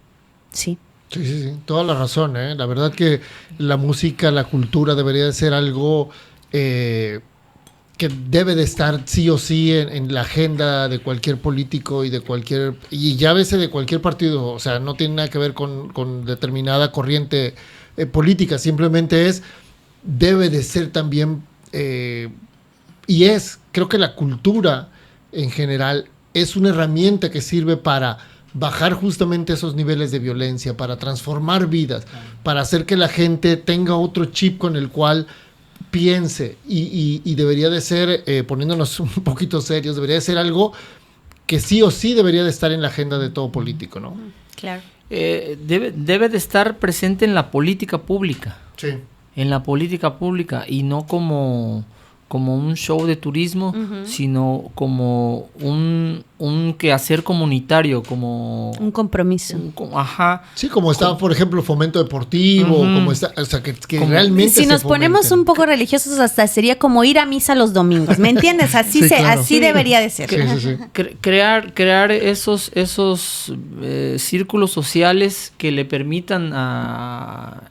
Sí. Sí, toda la razón, ¿eh? La verdad que la música, la cultura debería de ser algo que debe de estar sí o sí en la agenda de cualquier político y ya a veces de cualquier partido. O sea, no tiene nada que ver con determinada corriente política, simplemente debe de ser también, creo que la cultura en general es una herramienta que sirve para bajar justamente esos niveles de violencia, para transformar vidas, para hacer que la gente tenga otro chip con el cual piense y debería de ser, poniéndonos un poquito serios, debería de ser algo que sí o sí debería de estar en la agenda de todo político, ¿no? Claro. Debe de estar presente en la política pública. Sí. En la política pública y no como un show de turismo, sino como un quehacer comunitario, como un compromiso. Ajá. Sí, como está, por ejemplo, fomento deportivo, como está, o sea, que realmente si nos ponemos un poco religiosos, hasta sería como ir a misa los domingos, ¿me entiendes? Así sí, claro. Así debería de ser. Sí. Crear esos círculos sociales que le permitan a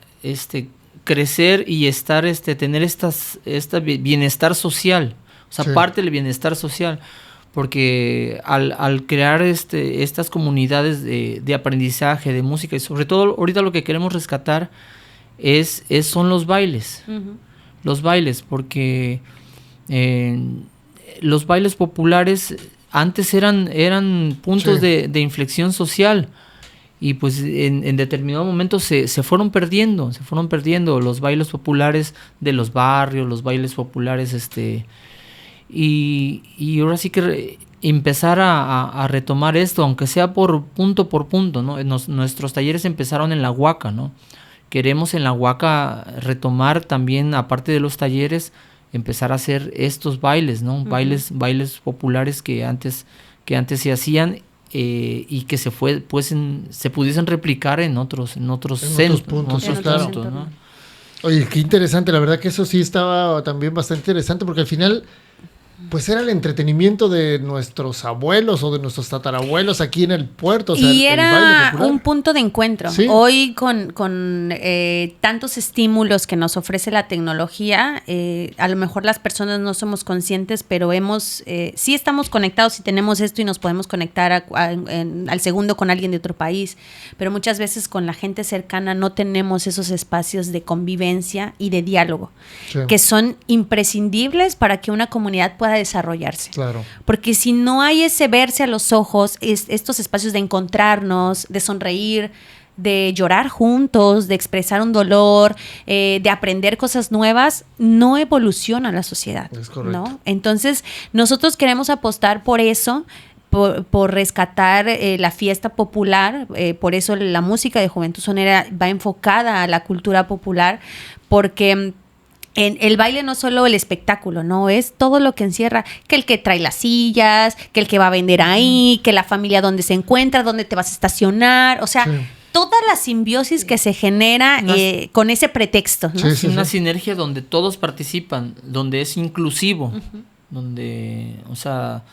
crecer y tener este bienestar social, o sea, parte del bienestar social, porque al crear estas comunidades de aprendizaje, de música, y sobre todo ahorita lo que queremos rescatar son los bailes, los bailes, porque los bailes populares antes eran puntos de inflexión social. Y pues en determinado momento se fueron perdiendo los bailes populares de los barrios, los bailes populares, y ahora sí que empezar a retomar esto, aunque sea por punto, ¿no? Nuestros talleres empezaron en la Huaca, ¿no? Queremos en la Huaca retomar también, aparte de los talleres, empezar a hacer estos bailes, ¿no? Bailes populares que antes se hacían. Y que se pudiesen replicar en otros puntos, ¿no? Oye, qué interesante, la verdad que eso sí estaba también bastante interesante, porque al final pues era el entretenimiento de nuestros abuelos o de nuestros tatarabuelos aquí en el puerto. O sea, y era un punto de encuentro. ¿Sí? Hoy con tantos estímulos que nos ofrece la tecnología, a lo mejor las personas no somos conscientes, pero sí estamos conectados y tenemos esto y nos podemos conectar al segundo con alguien de otro país, pero muchas veces con la gente cercana no tenemos esos espacios de convivencia y de diálogo, que son imprescindibles para que una comunidad pueda desarrollarse. Claro. Porque si no hay ese verse a los ojos, estos espacios de encontrarnos, de sonreír, de llorar juntos, de expresar un dolor, de aprender cosas nuevas, no evoluciona la sociedad. Es correcto. ¿No? Entonces, nosotros queremos apostar por eso, por rescatar la fiesta popular, por eso la música de Juventud Sonera va enfocada a la cultura popular, porque el baile no es solo el espectáculo, no, es todo lo que encierra, que el que trae las sillas, que el que va a vender ahí, que la familia donde se encuentra, dónde te vas a estacionar, o sea, sí, toda la simbiosis que se genera con ese pretexto, ¿no? Sí, una sinergia donde todos participan, donde es inclusivo, donde, o sea,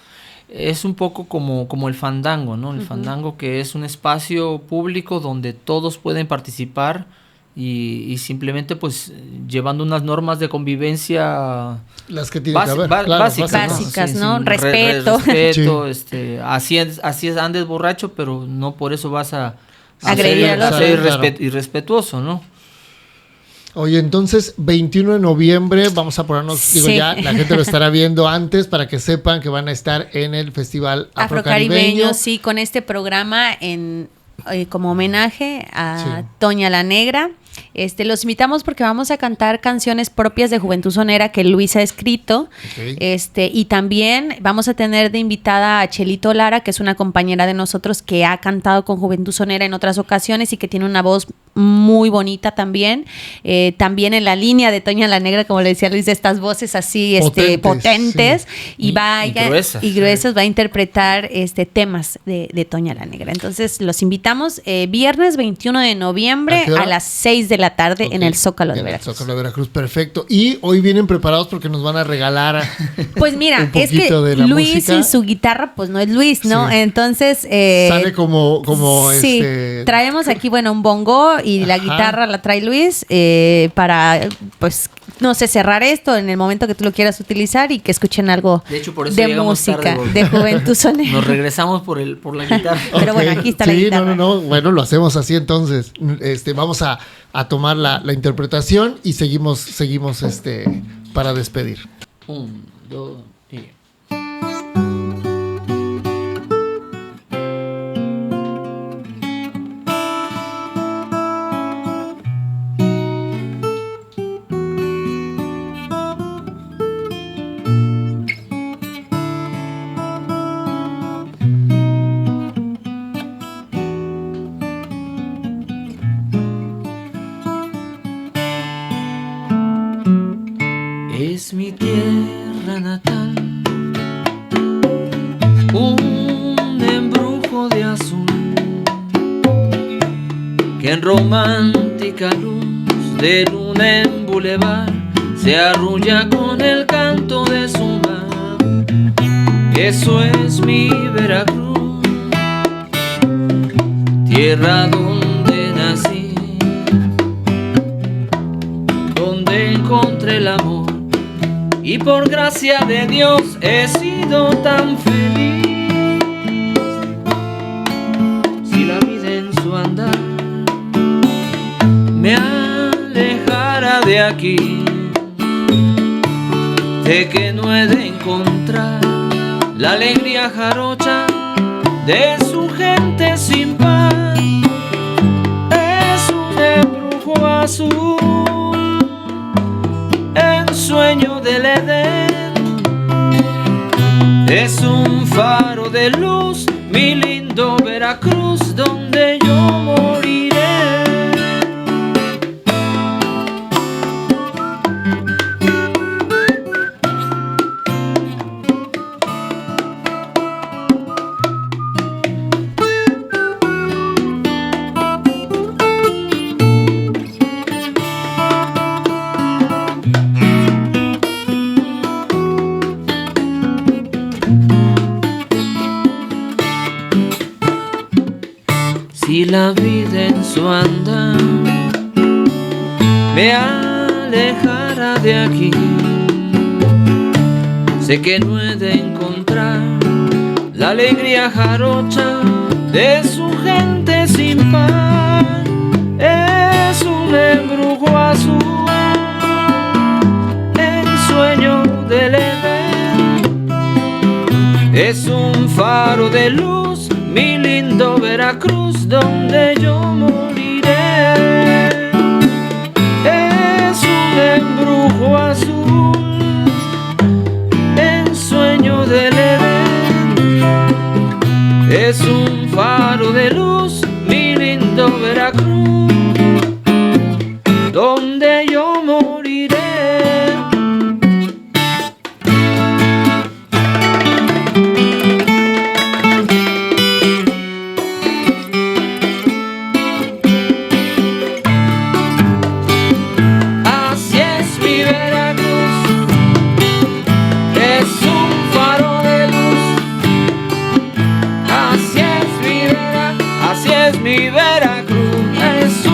es un poco como el fandango, ¿no? El fandango, que es un espacio público donde todos pueden participar y simplemente pues llevando unas normas de convivencia, las que tienen que haber, básicas, ¿no? Respeto. Sí. Así es, andes borracho, pero no por eso vas a agredir al otro. Ser irrespetuoso, ¿no? Oye, entonces, 21 de noviembre, vamos a ponernos, digo, ya la gente lo estará viendo antes para que sepan que van a estar en el Festival Afrocaribeño. Sí, con este programa como homenaje a Toña la Negra. Los invitamos porque vamos a cantar canciones propias de Juventud Sonera que Luis ha escrito. Y también vamos a tener de invitada a Chelito Lara, que es una compañera de nosotros que ha cantado con Juventud Sonera en otras ocasiones y que tiene una voz muy bonita también. También en la línea de Toña la Negra, como le decía Luis, de estas voces así potentes y gruesas, va a interpretar temas de Toña la Negra. Entonces los invitamos viernes 21 de noviembre a las 6 de la tarde en el Zócalo de Veracruz. Zócalo de Veracruz, perfecto. Y hoy vienen preparados porque nos van a regalar pues mira, es que Luis música. Y su guitarra pues no es Luis, ¿no? Sí. Entonces sale como sí, traemos aquí un bongo y la guitarra la trae Luis para pues no sé, cerrar esto en el momento que tú lo quieras utilizar y que escuchen algo de hecho, por eso de música tarde, de Juventud Sonera. Nos regresamos por la guitarra. Pero bueno, aquí está la guitarra. No, bueno, lo hacemos así entonces. Vamos a tomar la interpretación y seguimos para despedir. 1, 2, y... Es mi tierra natal, un embrujo de azul que en romántica luz de luna en bulevar se arrulla con el canto de su mar. Eso es mi Veracruz, tierra donde nací, donde encontré el amor. Y por gracia de Dios he sido tan feliz. Si la vida en su andar me alejara de aquí, sé que no he de encontrar la alegría jarocha de su gente sin par. Es un embrujo azul, sueño del Edén, es un faro de luz, mi lindo Veracruz, donde yo moriré. Si la vida en su andar me alejara de aquí, sé que no he de encontrar la alegría jarocha de su gente sin par. Es un embrujo azul, el sueño del Edén, es un faro de luz, mi lindo Veracruz, donde yo morí. mi Veracruz. Es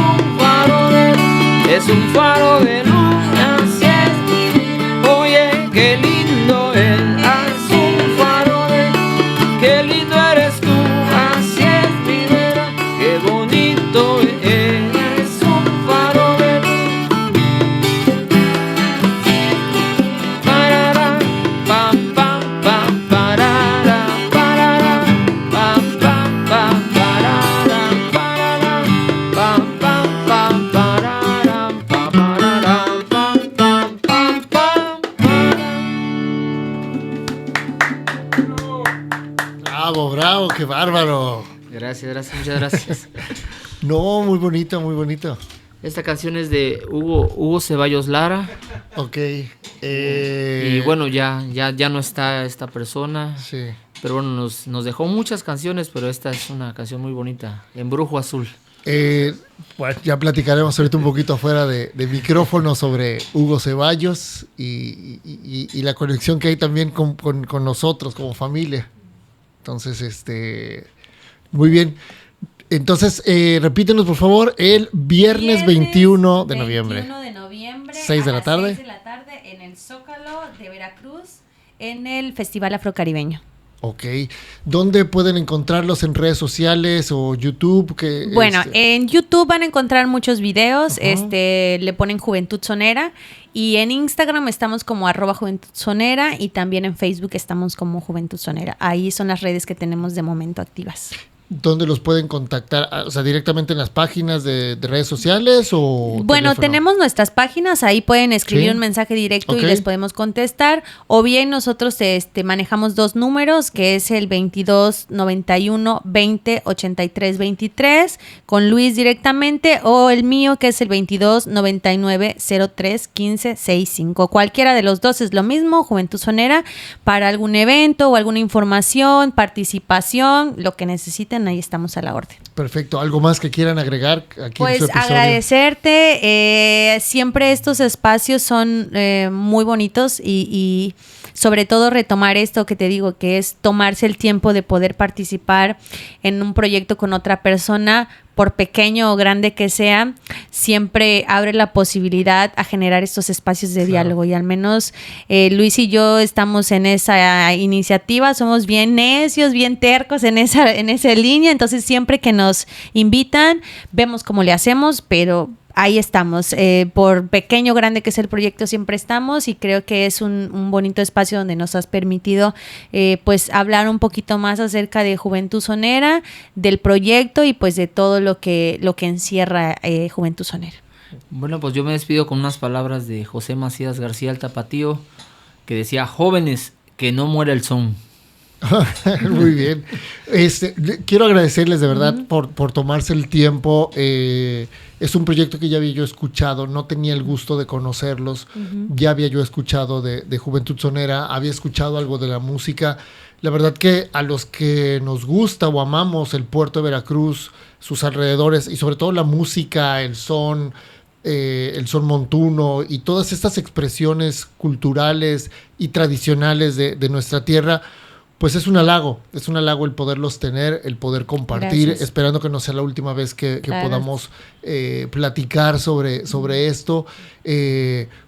un faro de luz, así es. Oye, qué lindo es. Es un faro de luz, qué lindo eres tú. Así es mi Vera, qué bonito es. Es un faro de luz. Parará, pam, pam, pam, parará, parará, pam, pam, pam, parará, parará, pam, pam, pam, parará, pam, parará, pam, pam, pam, pam, Bravo, bravo, qué bárbaro. Gracias, muchas gracias. No, muy bonito, muy bonito. Esta canción es de Hugo Ceballos Lara. Ok. Y bueno, ya no está esta persona. Sí. Pero bueno, nos dejó muchas canciones, pero esta es una canción muy bonita, Embrujo Azul. Bueno, ya platicaremos ahorita un poquito afuera de micrófono sobre Hugo Ceballos y la conexión que hay también con nosotros como familia. Entonces, muy bien. Entonces, repítenos por favor, el viernes 21 de noviembre. 21 de noviembre. 6 de la tarde. 6 de la tarde en el Zócalo de Veracruz, en el Festival Afrocaribeño. Ok. ¿Dónde pueden encontrarlos? ¿En redes sociales o YouTube? Bueno, en YouTube van a encontrar muchos videos. Ajá. Le ponen Juventud Sonera. Y en Instagram estamos como @Juventud Sonera. Y también en Facebook estamos como Juventud Sonera. Ahí son las redes que tenemos de momento activas. ¿Dónde los pueden contactar? O sea, directamente en las páginas de redes sociales o bueno, teléfono? tenemos nuestras páginas, ahí pueden escribir Sí. un mensaje directo Ok. y les podemos contestar, o bien nosotros manejamos dos números, que es el 22 91 20 83 23 con Luis directamente, o el mío que es el 22 99 03 15 65. Cualquiera de los dos es lo mismo, Juventud Sonera, para algún evento o alguna información, participación, lo que necesiten, ahí estamos a la orden. Perfecto. ¿Algo más que quieran agregar aquí en su Pues episodio? agradecerte, siempre estos espacios son muy bonitos y sobre todo retomar esto que te digo, que es tomarse el tiempo de poder participar en un proyecto con otra persona, por pequeño o grande que sea, siempre abre la posibilidad a generar estos espacios de diálogo. Y al menos Luis y yo estamos en esa iniciativa, somos bien necios, bien tercos en esa línea, entonces siempre que nos invitan, vemos cómo le hacemos, pero ahí estamos. Por pequeño o grande que sea el proyecto, siempre estamos, y creo que es un bonito espacio donde nos has permitido pues hablar un poquito más acerca de Juventud Sonera, del proyecto y pues de todo lo que encierra Juventud Sonera. Bueno, pues yo me despido con unas palabras de José Macías García el Tapatío, que decía: jóvenes, que no muera el son. Muy bien. Quiero agradecerles de verdad por tomarse el tiempo. Es un proyecto que ya había yo escuchado, no tenía el gusto de conocerlos. Ya había yo escuchado de Juventud Sonera, había escuchado algo de la música. La verdad que a los que nos gusta o amamos el puerto de Veracruz, sus alrededores y sobre todo la música, el son montuno y todas estas expresiones culturales y tradicionales de nuestra tierra, pues es un halago el poderlos tener, el poder compartir. Gracias. Esperando que no sea la última vez que podamos platicar sobre esto.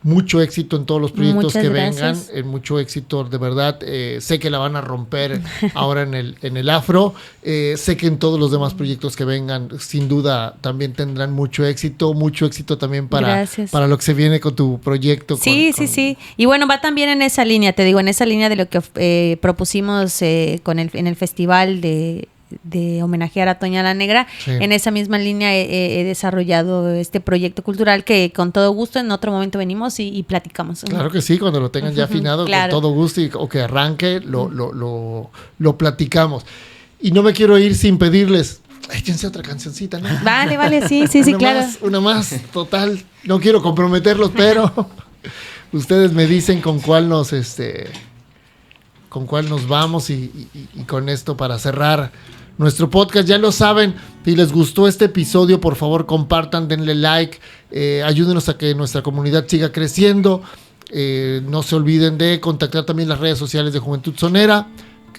Mucho éxito en todos los proyectos. Muchas que gracias. Vengan, mucho éxito de verdad. Sé que la van a romper ahora en el Afro. Sé que en todos los demás proyectos que vengan, sin duda, también tendrán mucho éxito también para lo que se viene con tu proyecto. Sí. Y bueno, va también en esa línea, te digo, en esa línea de lo que propusimos en el festival de homenajear a Toña la Negra. Sí. En esa misma línea he desarrollado este proyecto cultural que con todo gusto en otro momento venimos y platicamos. Claro que sí, cuando lo tengan ya afinado, claro. Con todo gusto o que arranque, lo platicamos. Y no me quiero ir sin pedirles, échense otra cancioncita, ¿no? Vale, sí, claro. Una más, total. No quiero comprometerlos, pero ustedes me dicen con cuál nos vamos y con esto para cerrar nuestro podcast. Ya lo saben, si les gustó este episodio, por favor compartan, denle like, ayúdenos a que nuestra comunidad siga creciendo. No se olviden de contactar también las redes sociales de Juventud Sonera,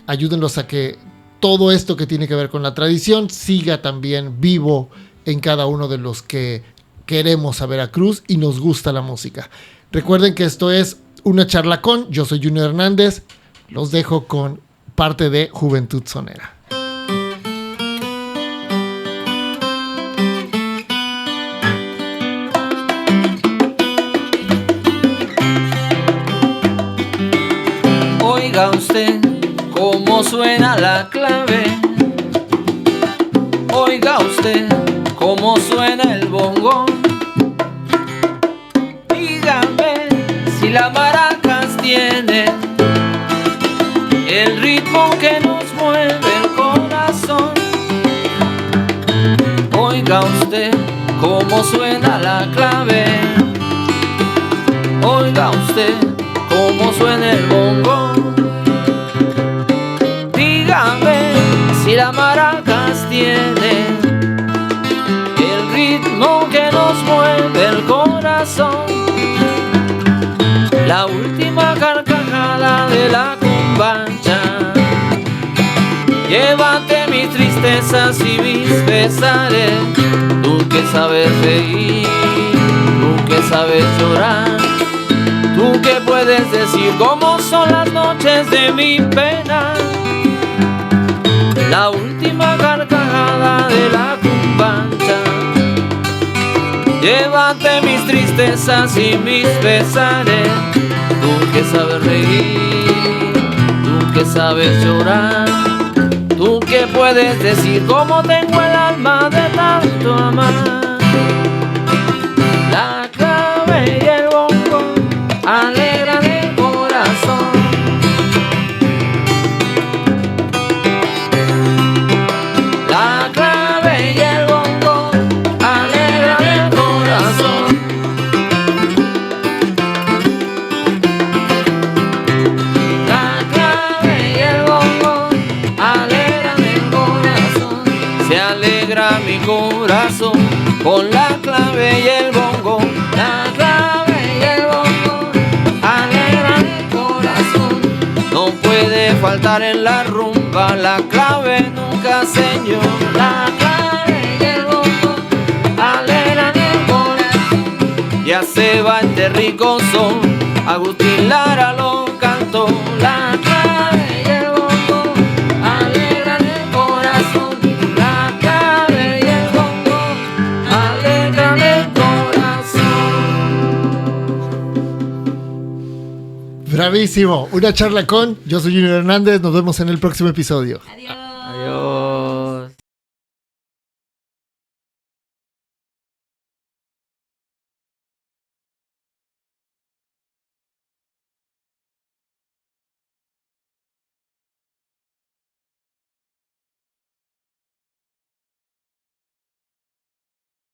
ayúdenlos a que todo esto que tiene que ver con la tradición siga también vivo en cada uno de los que queremos a Veracruz y nos gusta la música. Recuerden que esto es Una Charla Con. Yo soy Junior Hernández. Los dejo con parte de Juventud Sonera. Oiga usted cómo suena la clave. Oiga usted cómo suena el bongo. Dígame si las maracas tienen el ritmo que nos mueve el corazón. Oiga usted cómo suena la clave. Oiga usted cómo suena el bongo. Dígame si las maracas tienen el ritmo que nos mueve el corazón. La última carcajada de la cumbancha. Llévate mis tristezas y mis pesares. Tú que sabes reír, tú que sabes llorar, tú que puedes decir cómo son las noches de mi pena. La última carcajada de la cumbancha. Llévate mis tristezas y mis pesares. Tú que sabes reír, tú que sabes llorar, tú que puedes decir cómo tengo el alma de tanto amar. La clave y el bongo alegran el corazón. La clave y el bongo alegran el corazón. La clave y el bongo alegran el corazón. Se alegra mi corazón con la clave y el bongo. La clave y el bongo alegran el corazón. No puede faltar en la rumba la clave nunca, señor. La clave y el bongo alegran el corazón. Ya se va este rico son, Agustín Lara lo cantó. La clave y el bongo alegran el corazón. La clave y el bongo alegran el corazón. Bravísimo. Una Charla Con. Yo soy Junior Hernández. Nos vemos en el próximo episodio. Adiós.